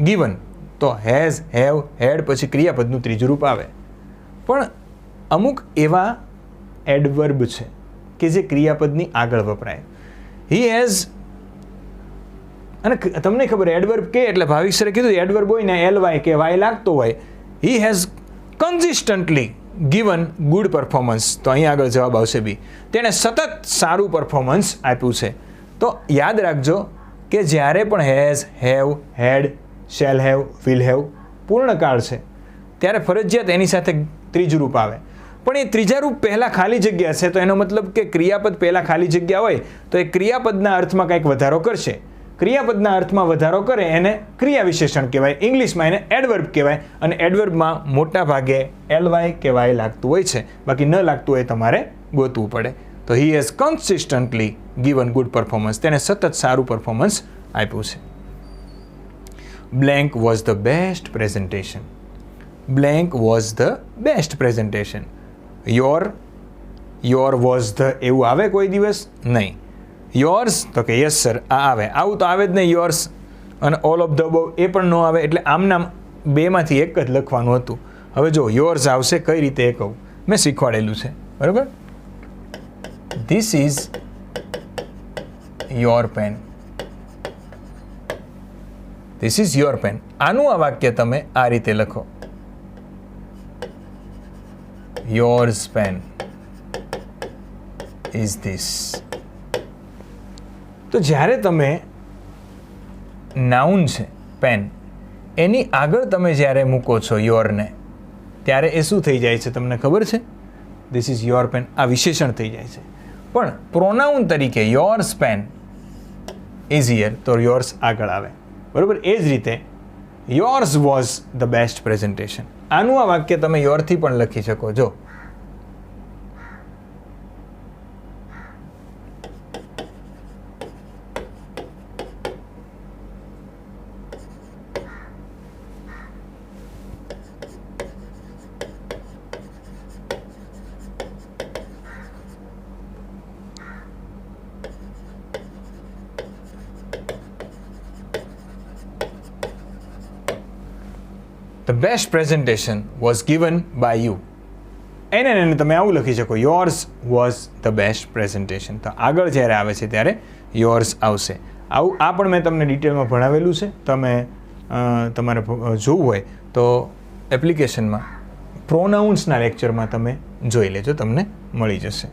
given, તો હેઝ, હેવ, હેડ પછી ક્રિયાપદનું ત્રીજું રૂપ આવે. પણ અમુક એવા એડવર્બ છે કે જે ક્રિયાપદની આગળ વપરાય. હી હેઝ, અને તમને ખબર એડવર્બ કે એટલે ભાવિક સરે કીધું એડવર્બ હોય ને એલ વાય કે વાય લાગતો હોય. He has consistently given good performance, તો અહીં આગળ જવાબ આવશે બી. તેણે સતત સારું પરફોર્મન્સ આપ્યું છે. તો યાદ રાખજો કે જ્યારે પણ has, have, had, shall have, will have પૂર્ણકાળ છે ત્યારે ફરજિયાત એની સાથે ત્રીજું રૂપ આવે. પણ એ ત્રીજા રૂપ પહેલાં ખાલી જગ્યા છે, તો એનો મતલબ કે ક્રિયાપદ પહેલાં ખાલી જગ્યા હોય તો એ ક્રિયાપદના અર્થમાં કંઈક વધારો કરશે. ક્રિયાપદના અર્થમાં વધારો કરે એને ક્રિયા વિશેષણ કહેવાય. ઇંગ્લિશમાં એને એડવર્બ કહેવાય. અને એડવર્બમાં મોટા ભાગે એલ વાય કે વાય લાગતું હોય છે, બાકી ન લાગતું હોય તમારે ગોતવું પડે. તો he has consistently given good performance. તેને સતત સારું પરફોર્મન્સ આપ્યું છે. Blank was the best presentation. Blank was the best presentation. Your was the એવું આવે કોઈ દિવસ નહીં. યોર્સ તો કે યસ સર આ આવે. આવું તો આવે જ નહીં યોર્સ. અને ઓલ ઓફ ધ અબવ એ પણ ન આવે. એટલે આમનામ બેમાંથી એક જ લખવાનું હતું. હવે જો યોર્સ આવશે કઈ રીતે એ કહું, મેં શીખવાડેલું છે બરાબર. This is your pen. This is your pen. આનું આ વાક્ય તમે આ રીતે લખો, યોર્સ પેન ઇઝ ધીસ. તો જ્યારે તમે નાઉન છે પેન, એની આગળ તમે જ્યારે મૂકો છો યોરને, ત્યારે એ શું થઈ જાય છે તમને ખબર છે? This is your pen. આ વિશેષણ થઈ જાય છે. પણ પ્રોનાઉન તરીકે યોર્સ પેન ઇઝ હિયર, તો યોર્સ આગળ આવે બરાબર. એ જ રીતે yours was the best presentation. આનું આ વાક્ય તમે યોરથી પણ લખી શકો. જો The best presentation was given by you. એને તમે આવું લખી શકો, yours was the best presentation. તો આગળ જ્યારે આવે છે ત્યારે yours આવશે. આવું આ પણ મેં તમને ડિટેલમાં ભણાવેલું છે. તમે તમારે જોવું હોય તો એપ્લિકેશનમાં પ્રોનાઉન્સના લેક્ચરમાં તમે જોઈ લેજો, તમને મળી જશે.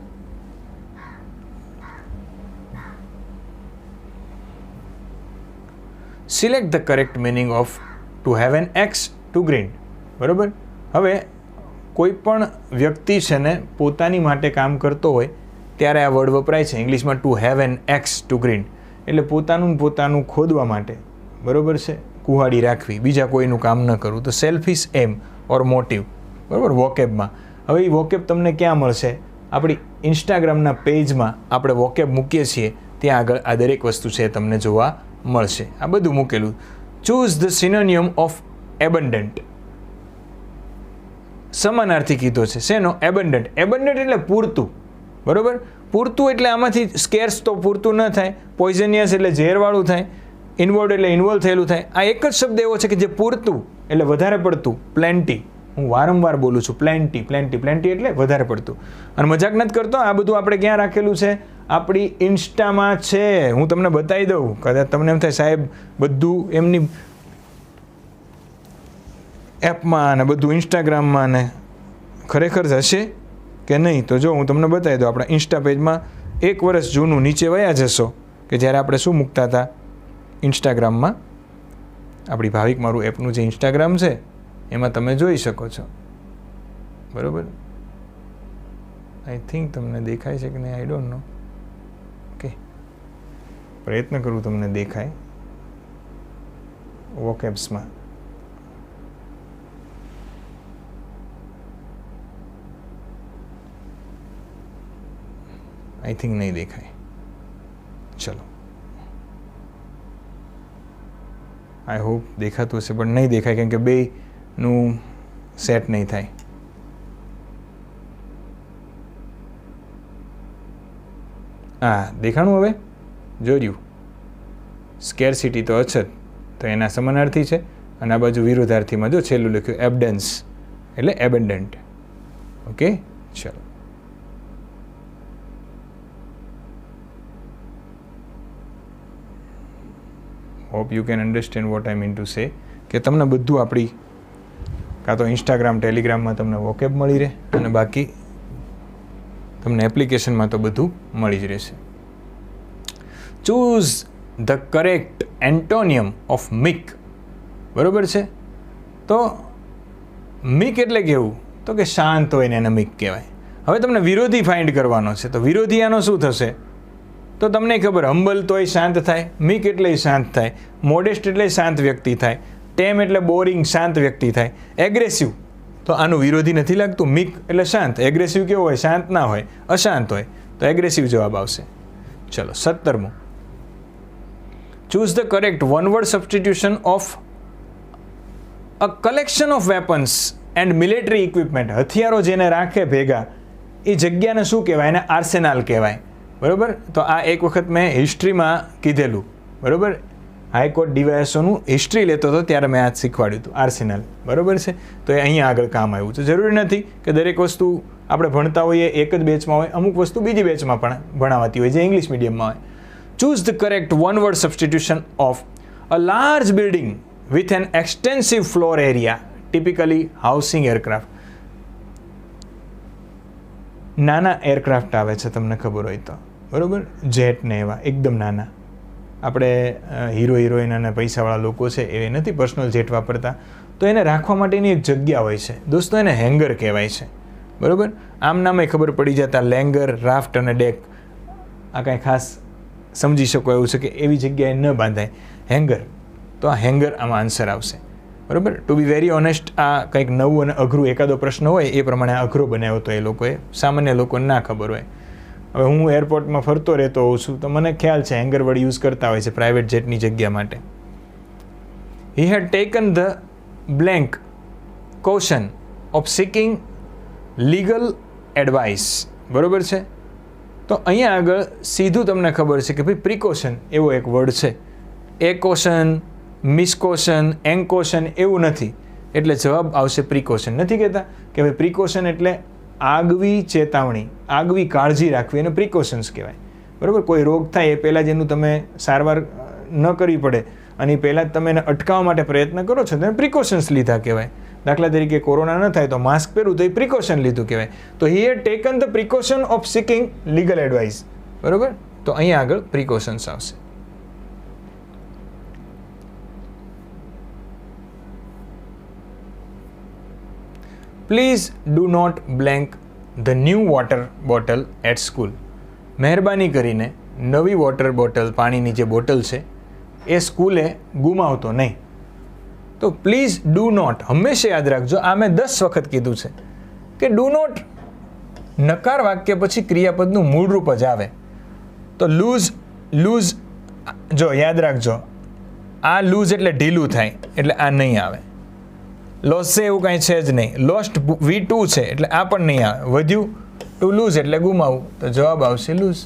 Select the correct meaning of to have an axe to grind. બરાબર. હવે કોઈ પણ વ્યક્તિ છે ને પોતાની માટે કામ કરતો હોય ત્યારે આ વર્ડ વપરાય છે ઇંગ્લિશમાં, to have an axe to grind. એટલે પોતાનું ખોદવા માટે બરાબર છે, કુહાડી રાખવી, બીજા કોઈનું કામ ન કરવું. તો સેલ્ફિશ એમ ઓર મોટિવ બરાબર વોકેબમાં. હવે એ વોકેબ તમને ક્યાં મળશે? આપણી ઇન્સ્ટાગ્રામના પેજમાં આપણે વોકેબ મૂકીએ છીએ ત્યાં આગળ આ દરેક વસ્તુ છે તમને જોવા મળશે. આ બધું મૂકેલું. Choose the synonym of abundant. સમાનાર્થી કીધો છે શેનો? એબન્ડન્ટ. એબન્ડન્ટ એટલે પૂરતું બરાબર. પૂરતું એટલે આમાંથી સ્કેર્સ તો પૂરતું ન થાય, પોઈઝનિયસ એટલે ઝેરવાળું થાય, ઇન્વોલ્વ એટલે ઇન્વોલ્વ થયેલું થાય. આ એક જ શબ્દ એવો છે કે જે પૂરતું એટલે વધારે પડતું, પ્લેન્ટી હું વારંવાર બોલું છું, પ્લેન્ટી પ્લેન્ટી પ્લેન્ટી એટલે વધારે પડતું. અને મજાક નથી કરતો, આ બધું આપણે ક્યાં રાખેલું છે? આપણી ઇન્સ્ટામાં છે. હું તમને બતાવી દઉં. કદાચ તમને એમ થાય સાહેબ બધું એમની એપમાં ને બધું ઇન્સ્ટાગ્રામમાં ને ખરેખર હશે કે નહીં? તો જો હું તમને બતાવી દઉં. આપણા ઇન્સ્ટા પેજમાં 1 વર્ષ જૂનું નીચે વયા જશો કે જ્યારે આપણે શું મૂકતા હતા ઇન્સ્ટાગ્રામમાં. આપણી ભાવિક મારું એપનું જે ઇન્સ્ટાગ્રામ છે એમાં તમે જોઈ શકો છો. બરાબર? આઈ થિંક તમને દેખાય છે કે નહીં, આઈ ડોન્ટ નો. ઓકે, પ્રયત્ન કરું તમને દેખાય વોકેબ્સમાં. આઈ થિંક નહીં દેખાય. ચલો, આઈ હોપ દેખાતું હશે, પણ નહીં દેખાય કેમ કે બેનું સેટ નહીં થાય. હા, દેખાણું હવે? જોયું? સ્કેરસિટી તો અછત, તો એના સમાનાર્થી છે. અને આ બાજુ વિરોધાર્થીમાં જો છેલ્લું લખ્યું એબડન્સ એટલે એબન્ડન્ટ. ઓકે, ચલો. Hope you can understand what I mean to say. કે તમને બધું આપણી કાં તો ઇન્સ્ટાગ્રામ ટેલિગ્રામમાં તમને વોકેબ મળી રહે અને બાકી તમને એપ્લિકેશનમાં તો બધું મળી જ રહેશે. Choose the correct એન્ટોનિયમ of meek. બરાબર છે? તો મીક એટલે કેવું? તો કે શાંત હોય ને એને મીક કહેવાય. હવે તમને વિરોધી ફાઇન્ડ કરવાનો છે. તો વિરોધી આનો શું થશે? તો તમને ખબર, હમ્બલ તોય શાંત થાય, મીક એટલે શાંત થાય, મોડેસ્ટ એટલે શાંત વ્યક્તિ થાય, ટેમ એટલે બોરિંગ શાંત વ્યક્તિ થાય, એગ્રેસિવ તો આનું વિરોધી નથી લાગતું? મીક એટલે શાંત, એગ્રેસિવ કેવો હોય? શાંત ના હોય, અશાંત હોય. તો એગ્રેસિવ જવાબ આવશે. ચલો, 17મું. Choose the correct one word substitution of a collection of weapons and military equipment. હથિયારો જેને રાખે ભેગા એ જગ્યાને શું કહેવાય? એને આર્સેનાલ કહેવાય. બરાબર? તો આ એક વખત મેં હિસ્ટ્રીમાં કીધેલું. બરાબર? હાઈકોર્ટ ડીવાયએસઓનું હિસ્ટ્રી લેતો હતો ત્યારે મેં આ શીખવાડ્યું હતું, આર્સેનલ. બરાબર છે? તો એ અહીંયા આગળ કામ આવ્યું છે. જરૂરી નથી કે દરેક વસ્તુ આપણે ભણતા હોઈએ એક જ બેચમાં હોય, અમુક વસ્તુ બીજી બેચમાં પણ ભણાવાતી હોય જે ઇંગ્લિશ મીડિયમમાં હોય. Choose the correct one word substitution of a large building with an extensive floor area typically housing aircraft. નાના એરક્રાફ્ટ આવે છે તમને ખબર હોય તો. બરાબર? જેટ ને એવા એકદમ નાના. આપણે હીરો હિરોઈન અને પૈસાવાળા લોકો છે એ નથી પર્સનલ જેટ વાપરતા, તો એને રાખવા માટેની એક જગ્યા હોય છે દોસ્તો, એને હેંગર કહેવાય છે. બરાબર? આમ નામે ખબર પડી જતા લેંગર, રાફ્ટ અને ડેક આ કાંઈ ખાસ સમજી શકો એવું છે કે એવી જગ્યાએ ન બાંધાય, હેંગર. તો આ હેંગર આમાં આન્સર આવશે. બરાબર? ટુ બી વેરી ઓનેસ્ટ, આ કંઈક નવું અને અઘરું એકાદો પ્રશ્ન હોય એ પ્રમાણે અઘરો બનાવ્યો હતો એ લોકોએ, સામાન્ય લોકોને ના ખબર હોય. હવે હું એરપોર્ટમાં ફરતો રહેતો હોઉં છું તો મને ખ્યાલ છે હેંગર વર્ડ યુઝ કરતા હોય છે પ્રાઇવેટ જેટની જગ્યા માટે. He had taken the blank caution of seeking legal advice. બરાબર છે? તો અહીંયા આગળ સીધું તમને ખબર છે કે ભાઈ પ્રિકોશન એવો એક વર્ડ છે. એકોશન, મિસકોશન, એન્કોશન એવું નથી. એટલે જવાબ આવશે પ્રિકોશન. નથી કહેતા કે ભાઈ પ્રિકોશન એટલે આગવી ચેતવણી, આગવી કાળજી રાખવી, એને પ્રિકોશન્સ કહેવાય. બરાબર? કોઈ રોગ થાય એ પહેલાં જ એનું તમે સારવાર ન કરવી પડે અને એ પહેલાં જ તમે એને અટકાવવા માટે પ્રયત્ન કરો છો તો એને પ્રિકોશન્સ લીધા કહેવાય. દાખલા તરીકે કોરોના ન થાય તો માસ્ક પહેરવું તો એ પ્રિકોશન લીધું કહેવાય. તો he had taken the precaution of seeking legal advice. બરાબર? તો અહીંયા આગળ પ્રિકોશન્સ આવશે. Please do not blank the new water bottle at school. મહેરબાની કરીને નવી વોટર બોટલ, પાણીની જે બોટલ છે એ સ્કૂલે ગુમાવતો નહીં. તો પ્લીઝ ડુ નોટ હંમેશા યાદ રાખજો. આ મેં 10 વખત કીધું છે કે ડુ નોટ નકાર વાક્ય પછી ક્રિયાપદનું મૂળ રૂપ જ આવે. તો લૂઝ જો યાદ રાખજો, આ લૂઝ એટલે ઢીલું થાય એટલે આ નહીં આવે. લોસ છે એવું કાંઈ છે જ નહીં. લોસ્ટ V2 છે એટલે આ પણ નહીં આવે. વધ્યું ટુ લૂઝ એટલે ગુમાવવું, તો જવાબ આવશે લૂઝ.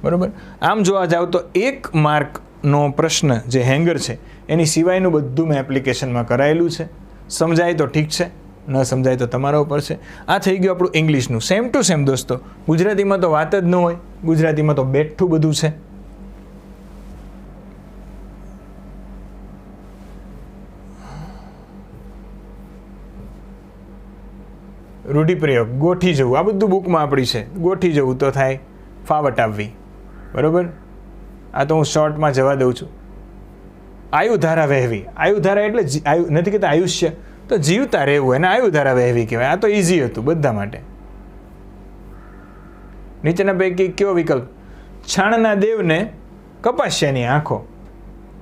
બરાબર? આમ જોવા જાવ તો 1 માર્કનો પ્રશ્ન જે હેંગર છે એની સિવાયનું બધું મેં એપ્લિકેશનમાં કરાયેલું છે. સમજાય તો ઠીક છે, ન સમજાય તો તમારા ઉપર છે. આ થઈ ગયું આપણું ઇંગ્લિશનું. સેમ ટુ સેમ દોસ્તો, ગુજરાતીમાં તો વાત જ ન હોય. ગુજરાતીમાં તો બેઠું બધું છે. રૂઢિપ્રયોગ, ગોઠી જવું, આ બધું બુકમાં આપણી છે. ગોઠી જવું તો થાય ફાવટ આવવી, બરાબર. આ તો હું શોર્ટમાં જવા દઉં છું. આયુધારા વહેવી, આયુધારા એટલે નથી કહેતા આયુષ્ય, તો જીવતા રહેવું એને આયુધારા વહેવી કહેવાય. આ તો ઇઝી હતું બધા માટે. નીચેના પૈકી કયો વિકલ્પ? છાણના દેવને કપાસિયાની આંખો.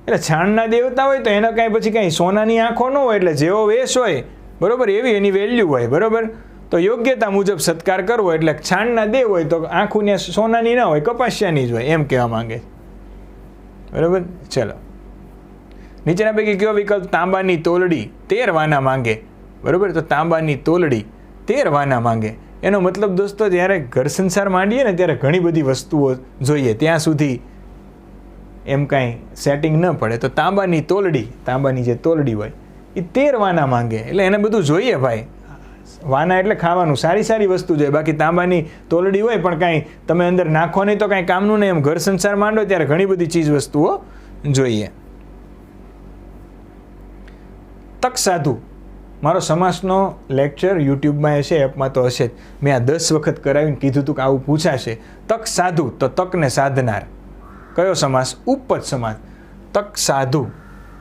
એટલે છાણના દેવતા હોય તો એના કાંઈ પછી કાંઈ સોનાની આંખો ન હોય, એટલે જેવો વેશ હોય બરાબર એવી એની વેલ્યુ હોય, બરાબર. તો યોગ્યતા મુજબ સત્કાર કરવો, એટલે છાણના દેવ હોય તો આંખું ને સોનાની ના હોય, કપાસિયાની જ હોય, એમ કહેવા માંગે, બરાબર. ચલો, નીચેના પૈકી કયો વિકલ્પ? તાંબાની તોલડી 13 વાના માંગે, બરાબર. તો તાંબાની તોલડી 13 વાના માંગે, એનો મતલબ દોસ્તો જ્યારે ઘર સંસાર માંડીએ ને ત્યારે ઘણી બધી વસ્તુઓ જોઈએ, ત્યાં સુધી એમ કાંઈ સેટિંગ ન પડે તો તાંબાની તોલડી, તાંબાની જે તોલડી હોય એ 13 વાના માંગે. એટલે એને બધું જોઈએ ભાઈ. વાના એટલે ખાવાનું, સારી સારી વસ્તુ જોઈએ. બાકી તાંબાની તોલડી હોય પણ કાંઈ તમે અંદર નાખો નહીં તો કાંઈ કામનું નહીં. એમ ઘર સંસાર માંડો ત્યારે ઘણી બધી ચીજ વસ્તુઓ જોઈએ. તક સાધુ, મારો સમાસનો લેક્ચર યુટ્યુબમાં હશે, એપમાં તો હશે જ. મેં આ 10 વખત કરાવીને કીધું હતું કે આવું પૂછાશે. તક સાધુ તો તકને સાધનાર. કયો સમાસ? ઉપપદ સમાસ. તક સાધુ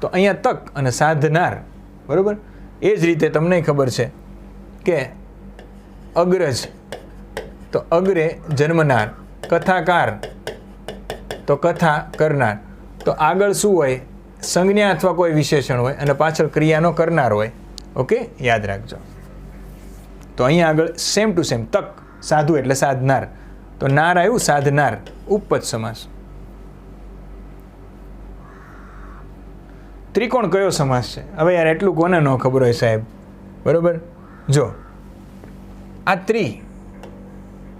તો અહીંયા તક અને સાધનાર, બરાબર. એ જ રીતે તમને ખબર છે કે અગ્રજ તો અગ્રે જન્મનાર, કથાકાર તો કથા કરનાર. તો આગળ શું હોય? સંજ્ઞા અથવા કોઈ વિશેષણ હોય અને પાછળ ક્રિયાનો કરનાર હોય. ઓકે, યાદ રાખજો. તો અહીંયા આગળ સેમ ટુ સેમ તક સાધુ એટલે સાધનાર, તો નાર આવ્યું સાધનાર, ઉપપદ સમાસ. ત્રિકોણ કયો સમાસ છે? હવે યાર એટલું કોને ન ખબર હોય સાહેબ, બરાબર. જો આ ત્રિ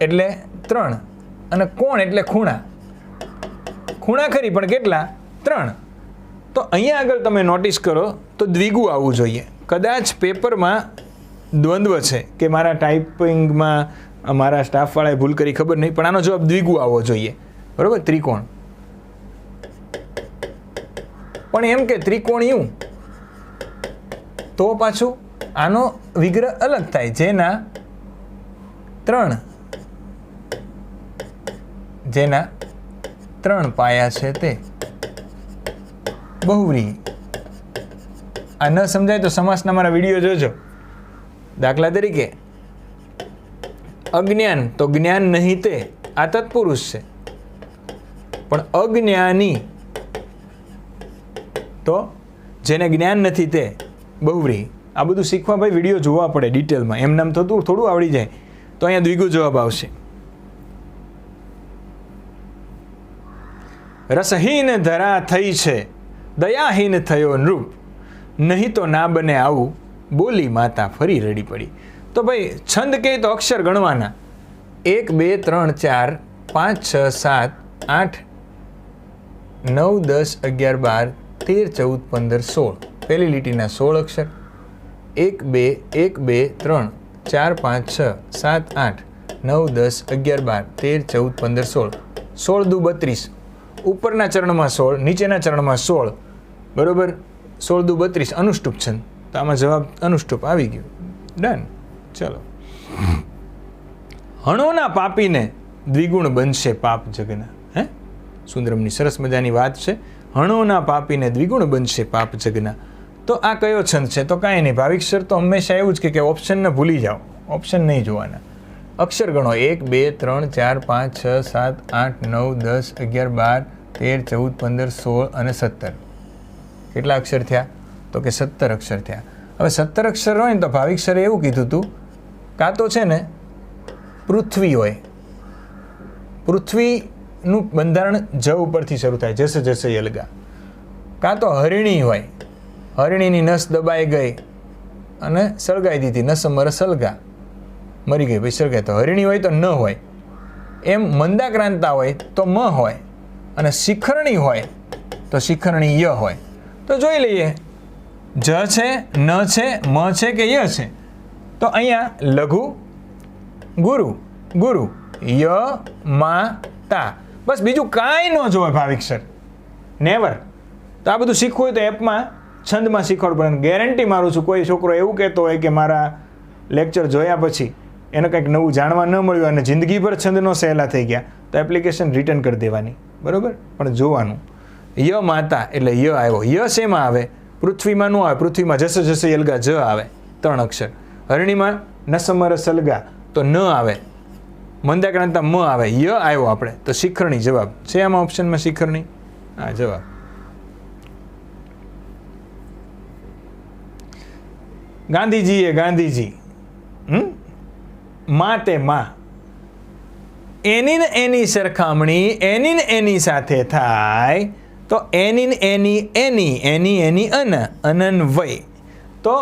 એટલે 3 અને કોણ એટલે ખૂણા. ખૂણા ખરી પણ કેટલા? 3. તો અહીંયા આગળ તમે નોટિસ કરો તો દ્વિગુ આવવું જોઈએ. કદાચ પેપરમાં દ્વંદ્વ છે કે મારા ટાઈપિંગમાં મારા સ્ટાફવાળાએ ભૂલ કરી, ખબર નહીં, પણ આનો જવાબ દ્વિગુ આવવો જોઈએ, બરાબર. ત્રિકોણ પણ એમ કે ત્રિકોણિયું તો પાછું આનો વિગ્રહ અલગ થાય. જેના 3 પાયા છે તે બહુવ્રીહી. આ ન સમજાય તો સમાસના મારા વિડીયો જોજો. દાખલા તરીકે અજ્ઞાન તો જ્ઞાન નહીં તે, આ તત્પુરુષ છે. પણ અજ્ઞાની તો જેને જ્ઞાન નથી તે બહુવ્રીહી. આ બધું શીખવા ભાઈ વિડીયો જોવા પડે ડિટેલમાં, એમ નામ થતું થોડું આવડી જાય. તો અહીંયા દ્વિગુ જવાબ આવશે. રસહીન ધરા થઈ છે, દયાહીન થયો નૃપ, નહીં તો ના બને આવું, બોલી માતા ફરી રડી પડી. તો ભાઈ છંદ કહે તો અક્ષર ગણવાના. 1 2 3 4 5 6 7 8 9 10 11 12 13 14 15 16. પહેલી લીટીના 16 અક્ષર. 1 2 1 2 3 4 5 6 7 8 9 10 11 12 13 14 15 16. 16 દુ 32. ઉપરના ચરણમાં 16, નીચેના ચરણમાં 16, બરાબર. 16 દુ 32 અનુષ્ટુપ છંદ. તો આમાં જવાબ અનુષ્ટુપ આવી ગયું. ડન. ચલો. હણોના પાપીને દ્વિગુણ બનશે પાપ જગના. હે, સુંદરમની સરસ મજાની વાત છે. હણોના પાપીને દ્વિગુણ બનશે પાપ જગના. તો આ કયો છંદ છે? તો કાંઈ નહીં, ભાવિક સર તો હંમેશા એવું જ કે ઓપ્શનને ભૂલી જાઓ, ઓપ્શન નહીં જોવાના. અક્ષર ગણો. 1 2 3 4 5 6 7 8 9 10 11 12 13 14 15 16 અને 17. કેટલા અક્ષર થયા? તો કે 17 અક્ષર થયા. હવે 17 અક્ષર હોય ને તો ભાવિક સરે એવું કીધું હતું, કાં તો છે ને પૃથ્વી હોય, પૃથ્વીનું બંધારણ જ ઉપરથી શરૂ થાય, જશે જશે યલગા. કાં તો હરિણી હોય, હરિણીની નસ દબાઈ ગઈ અને સળગાઈ દીધી, નસ મર સળગા, મરી ગઈ પછી સળગાય. તો હરિણી હોય તો ન હોય. એમ મંદાક્રાંતા હોય તો મ હોય, અને શિખરણી હોય તો શિખરણી ય હોય. તો જોઈ લઈએ, જ છે, ન છે, મ છે કે ય છે? તો અહીંયા લઘુ ગુરુ ગુરુ ય મા તા, બસ બીજું કાંઈ ન જોવે ભાવિક સર, નેવર. તો આ બધું શીખવું હોય તો એપમાં છંદમાં શીખવાડવું પડે. ગેરંટી મારું છું, કોઈ છોકરો એવું કહેતો હોય કે મારા લેક્ચર જોયા પછી એને કંઈક નવું જાણવા ન મળ્યું અને જિંદગીભર છંદનો સહેલા થઈ ગયા, તો એપ્લિકેશન રિટર્ન કરી દેવાની, બરાબર. પણ જોવાનું ય માતા એટલે ય આવ્યો. ય શેમાં આવે? પૃથ્વીમાં ન આવે, પૃથ્વીમાં જસ જસ યલગા જ આવે, 3 અક્ષર. હરણીમાં નસમર સલગા તો ન આવે, મંદાક્રાંતા મ આવે, ય આવ્યો આપણે તો શિખરણી જવાબ છે આમાં ઓપ્શનમાં, શિખરણી હા જવાબ. ગાંધીજીએ ગાંધીજી, માં તે માં, એની ને એની સરખામણી એની ને એની સાથે થાય તો એની ને એની એની એની એની અનન્વય. તો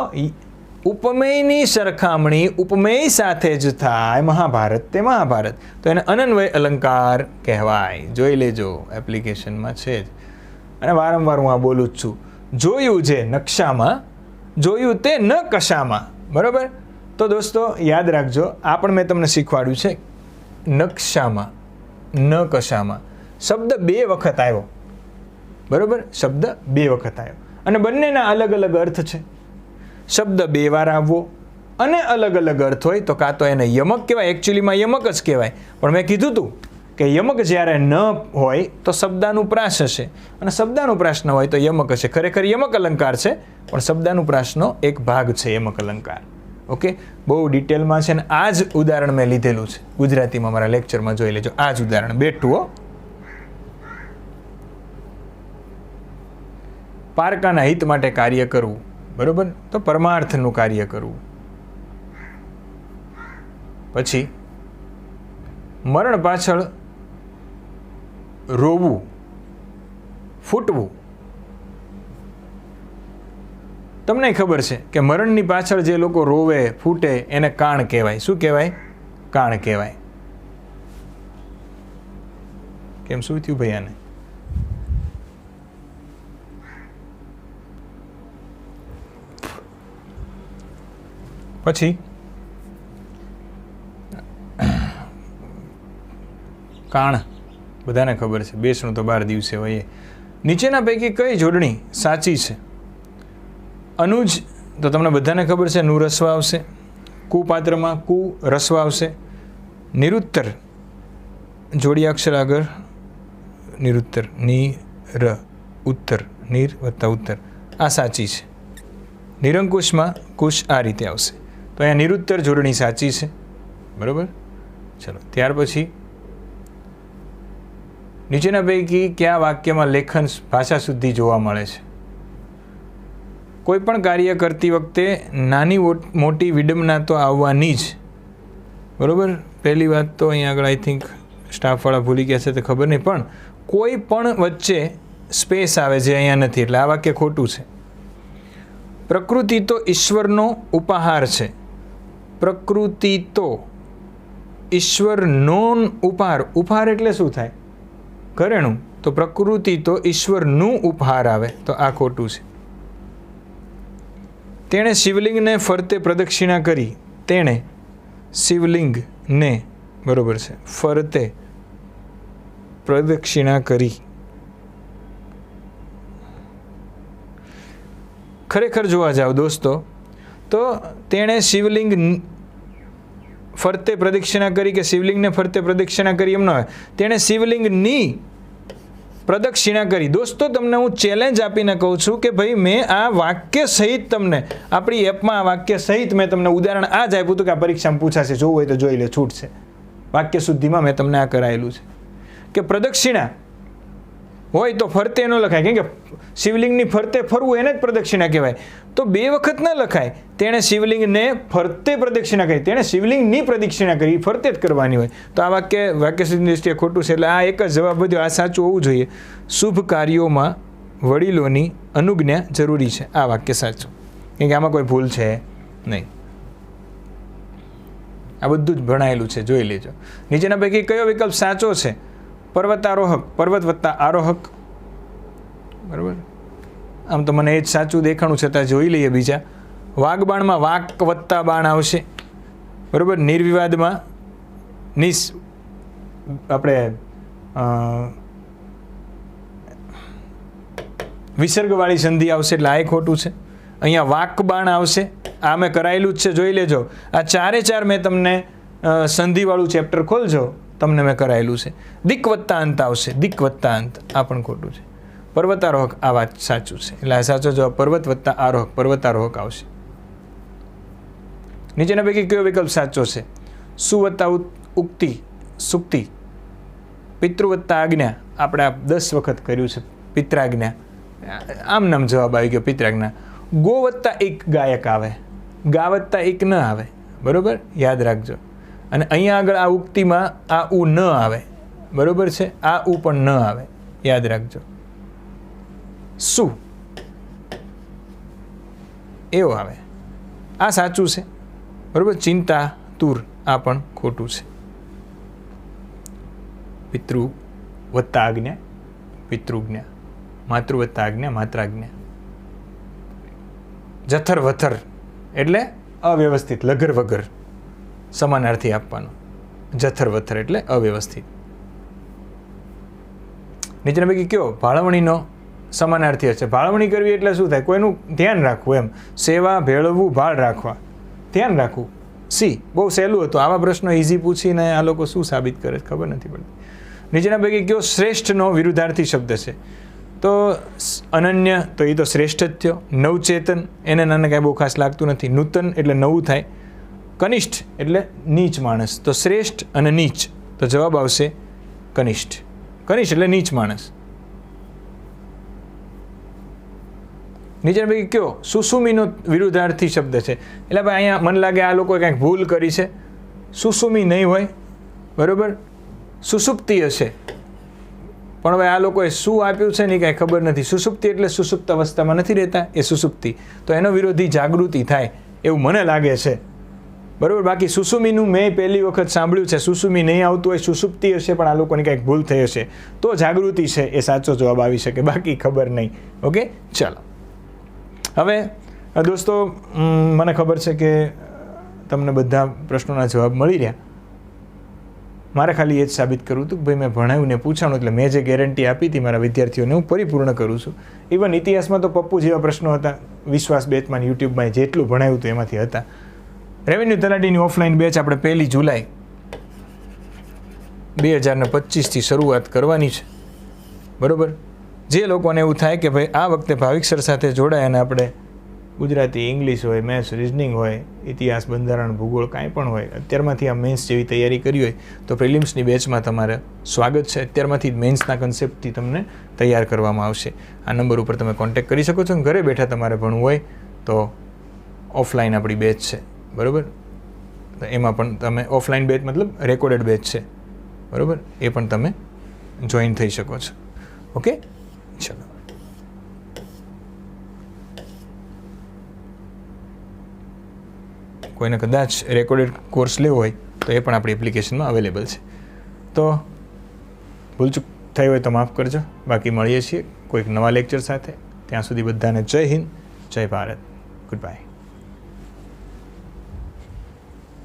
ઉપમેયની સરખામણી ઉપમેય સાથે જ થાય, મહાભારત તે મહાભારત, તો એને અનન્વય અલંકાર કહેવાય. જોઈ લેજો, એપ્લિકેશનમાં છે જ. અને વારંવાર હું આ બોલું જ છું, જોયું જે નકશામાં, જોયું તે ન કશામાં, બરાબર. તો દોસ્તો યાદ રાખજો, આ પણ મેં તમને શીખવાડ્યું છે, નકશામાં ન કશામાં શબ્દ 2 વખત આવ્યો, બરાબર. શબ્દ 2 વખત આવ્યો અને બંનેના અલગ અલગ અર્થ છે. શબ્દ 2 વાર આવવો અને અલગ અલગ અર્થ હોય તો કાં તો એને યમક કહેવાય, એકચ્યુઅલીમાં યમક જ કહેવાય. પણ મેં કીધું હતું કે યમક જ્યારે ન હોય તો શબ્દાનુપ્રાસ હશે અને શબ્દાનુપ્રાસ ન હોય તો યમક હશે. ખરેખર યમક અલંકાર છે પણ શબ્દાનુપ્રાસનો એક ભાગ છે યમક અલંકાર. ઓકે, બહુ ડિટેલમાં છે ને આ જ ઉદાહરણ મેં લીધેલું છે ગુજરાતીમાં, મારા લેક્ચરમાં જોઈ લેજો. આ જ ઉદાહરણ બેઠું હો. પારકાના હિત માટે કાર્ય કરવું, બરોબર. તો પરમાર્થનું કાર્ય કરવું. પછી મરણ પાછળ રોવું, ફૂટવું. તમને ખબર છે કે મરણની પાછળ જે લોકો રોવે ફૂટે એને કાણ કહેવાય. શું કહેવાય? કાણ કહેવાય. કેમ, શું થયું ભાઈ આને? પછી કાણ બધાને ખબર છે, બેસણું તો 12 દિવસે હોય. નીચેના પૈકી કઈ જોડણી સાચી છે? અનુજ તો તમને બધાને ખબર છે, નું રસ્વ આવશે. કુપાત્રમાં કુ રસ્વ આવશે. નિરુત્તર જોડી અક્ષર આગળ નિરુત્તર, ની ર ઉત્તર, નીર વત્તા ઉત્તર, આ સાચી છે. નિરંકુશમાં કુશ આ રીતે આવશે, તો અહીંયા નિરુત્તર જોડણી સાચી છે, બરાબર. ચલો, ત્યાર પછી નીચેના પૈકી કયા વાક્યમાં લેખન ભાષા શુદ્ધિ જોવા મળે છે? કોઈ પણ કાર્ય કરતી વખતે નાની મોટી વિડંબના તો આવવાની જ, બરાબર. પહેલી વાત તો અહીંયા આગળ આઈ થિંક સ્ટાફવાળા ભૂલી ગયા છે તે ખબર નહીં, પણ કોઈ પણ વચ્ચે સ્પેસ આવે જે અહીંયા નથી, એટલે આ વાક્ય ખોટું છે. પ્રકૃતિ તો ઈશ્વરનો ઉપહાર છે. પ્રકૃતિ તો ઈશ્વરનો ઉપહાર. ઉપહાર એટલે શું થાય? ઘરેણું. તો પ્રકૃતિ તો ઈશ્વરનું ઉપહાર આવે, તો આ ખોટું છે. તેણે શિવલિંગને ફરતે પ્રદક્ષિણા કરી. તેણે શિવલિંગને, બરોબર છે, ફરતે પ્રદક્ષિણા કરી. ખરેખર જોવા જાવ દોસ્તો તો તેણે શિવલિંગ ફરતે પ્રદક્ષિણા કરી કે શિવલિંગને ફરતે પ્રદક્ષિણા કરી એમ ન હોય. તેણે શિવલિંગની પ્રદક્ષિણા કરી. દોસ્તો તમને હું ચેલેન્જ આપીને કહું છું કે ભાઈ મેં આ વાક્ય સહિત તમને આપણી એપમાં આ વાક્ય સહિત મેં તમને ઉદાહરણ આ જ આપ્યું હતું કે આ પરીક્ષામાં પૂછાશે, જોવું હોય તો જોઈ લે, છૂટ છે. વાક્ય શુદ્ધિમાં મેં તમને આ કરાયેલું છે કે પ્રદક્ષિણા હોય તો ફરતે ન લખાય, કેમ કે શિવલિંગની ફરતે ફરવું એને જ પ્રદક્ષિણા કહેવાય. તો 2 વખત ન લખાય. તેણે શિવલિંગને ફરતે પ્રદક્ષિણા કરી, તેણે શિવલિંગની પ્રદક્ષિણા કરી, ફરતે જ કરવાની હોય. તો આ વાક્ય શુદ્ધિની દૃષ્ટિએ ખોટું છે. એટલે આ એક જ જવાબ બધો આ સાચું હોવું જોઈએ. શુભ કાર્યોમાં વડીલોની અનુજ્ઞા જરૂરી છે. આ વાક્ય સાચું, કેમ કે આમાં કોઈ ભૂલ છે નહીં. આ બધું જ ભણાયેલું છે, જોઈ લેજો. નીચેના પૈકી કયો વિકલ્પ સાચો છે? પર્વતારોહક, પર્વત વત્તા આરોહક, બરાબર. આમ તો મને એ જ સાચું દેખાણું છતાં જોઈ લઈએ બીજા. વાગબાણમાં વાક વત્તા બાણ આવશે, બરાબર. નિર્વિવાદમાં આપણે વિસર્ગવાળી સંધિ આવશે એટલે આ ખોટું છે. અહીંયા વાકબાણ આવશે, આ મેં કરાયેલું જ છે, જોઈ લેજો. આ 4 4 મેં તમને સંધિવાળું ચેપ્ટર ખોલજો, તમને મેં કરાયેલું છે. દિક વત્તા અંત આવશે, દિક વત્તા અંત, આ પણ ખોટું છે. પર્વતારોહક, આ વાત સાચું છે, એટલે આ સાચો જવાબ પર્વત વત્તા આરોહક, પર્વતારોહક આવશે. નીચેના પૈકી કયો વિકલ્પ સાચો છે? સુ વત્તા ઉક્તિ, સુક્તિ. પિતૃ વત્તા આજ્ઞા, આપણે આ 10 વખત કર્યું છે. પિત્રાજ્ઞા, આમ નામ જવાબ આવી ગયો, પિત્રાજ્ઞા. ગો વત્તા એક ગાયક આવે, ગા વત્તા એક ન આવે, બરોબર, યાદ રાખજો. અને અહીંયા આગળ આ ઉક્તિમાં આ ઉ ન આવે, બરોબર છે, આ ઉ પણ ન આવે, યાદ રાખજો. શું એવું આવે, આ સાચું છે, બરોબર. ચિંતા તુર, આ પણ ખોટું છે. પિતૃ વત્તા આજ્ઞા, પિતૃજ્ઞા. માતૃ વત્તા આજ્ઞા, માત્રાજ્ઞા. જથર વથર એટલે અવ્યવસ્થિત, લઘર વગર, સમાનાર્થી આપવાનો. જથર વથર એટલે અવ્યવસ્થિત. નીચેના પૈકી કયો ભાળવણીનો સમાનાર્થી હશે? ભાળવણી કરવી એટલે શું થાય? કોઈનું ધ્યાન રાખવું, એમ. સેવા, ભેળવવું, ભાળ રાખવા, ધ્યાન રાખવું. સી, બહુ સહેલું હતું. આવા પ્રશ્નો ઇઝી પૂછીને આ લોકો શું સાબિત કરે ખબર નથી પડતી. નીચેના પૈકી કયો શ્રેષ્ઠનો વિરુદ્ધાર્થી શબ્દ છે? તો અનન્ય, તો એ તો શ્રેષ્ઠ જ થયો. નવચેતન, એને નાને કાંઈ બહુ ખાસ લાગતું નથી. નૂતન એટલે નવું થાય. કનિષ્ઠ એટલે નીચ માણસ. તો શ્રેષ્ઠ અને નીચ, તો જવાબ આવશે કનિષ્ઠ. કનિષ્ઠ એટલે નીચ માણસ. નીચેના પૈકી કયો સુસુમીનો વિરુદ્ધાર્થી શબ્દ છે? એટલે ભાઈ અહીંયા મને લાગે આ લોકોએ કાંઈક ભૂલ કરી છે. સુસુમી નહીં હોય, બરાબર, સુસુપ્તિ હશે. પણ હવે આ લોકોએ શું આપ્યું છે ને કાંઈ ખબર નથી. સુસુપ્તિ એટલે સુસુપ્ત અવસ્થામાં નથી રહેતા, એ સુસુપ્તિ. તો એનો વિરોધી જાગૃતિ થાય એવું મને લાગે છે, બરાબર. બાકી સુસુમીનું મેં પહેલી વખત સાંભળ્યું છે. સુસુમી નહીં આવતું હોય, સુસુપ્તિ હશે, પણ આ લોકોની કાંઈક ભૂલ થઈ હશે, તો જાગૃતિ છે એ સાચો જવાબ આવી શકે, બાકી ખબર નહીં. ઓકે, ચાલો. હવે દોસ્તો, મને ખબર છે કે તમને બધા પ્રશ્નોના જવાબ મળી રહ્યા. મારે ખાલી એ જ સાબિત કરવું હતું કે ભાઈ મેં ભણાવ્યું ને પૂછાણું, એટલે મેં જે ગેરંટી આપી હતી મારા વિદ્યાર્થીઓને હું પરિપૂર્ણ કરું છું. ઇવન ઇતિહાસમાં તો પપ્પુ જેવા પ્રશ્નો હતા, વિશ્વાસ બેચમાં, યુટ્યુબમાં જેટલું ભણાવ્યું હતું એમાંથી હતા. રેવન્યુ તલાટીની ઓફલાઈન બેચ આપણે 1 જુલાઈ 2025થી શરૂઆત કરવાની છે, બરાબર. જે લોકોને એવું થાય કે ભાઈ આ વખતે ભાવિક સર સાથે જોડાય અને આપણે ગુજરાતી, ઇંગ્લિશ હોય, મેથ્સ, રિઝનિંગ હોય, ઇતિહાસ, બંધારણ, ભૂગોળ, કાંઈ પણ હોય, અત્યારમાંથી આ મેન્સ જેવી તૈયારી કરી હોય તો પ્રિલિમ્સની બેચમાં તમારે સ્વાગત છે. અત્યારમાંથી મેન્સના કન્સેપ્ટથી તમને તૈયાર કરવામાં આવશે. આ નંબર ઉપર તમે કોન્ટેક્ટ કરી શકો છો. ઘરે બેઠા તમારે ભણવું હોય તો ઓફલાઈન આપણી બેચ છે, બરાબર. એમાં પણ તમે ઓફલાઈન બેચ મતલબ રેકોર્ડેડ બેચ છે, બરાબર, એ પણ તમે જોઈન થઈ શકો છો. ઓકે, ચલો. કોઈને કદાચ રેકોર્ડેડ કોર્સ લેવો હોય તો એ પણ આપણી એપ્લિકેશનમાં અવેલેબલ છે. તો ભૂલચૂક થઈ હોય તો માફ કરજો. બાકી મળીએ છીએ કોઈક નવા લેક્ચર સાથે. ત્યાં સુધી બધાને જય હિન્દ, જય ભારત, ગુડ બાય.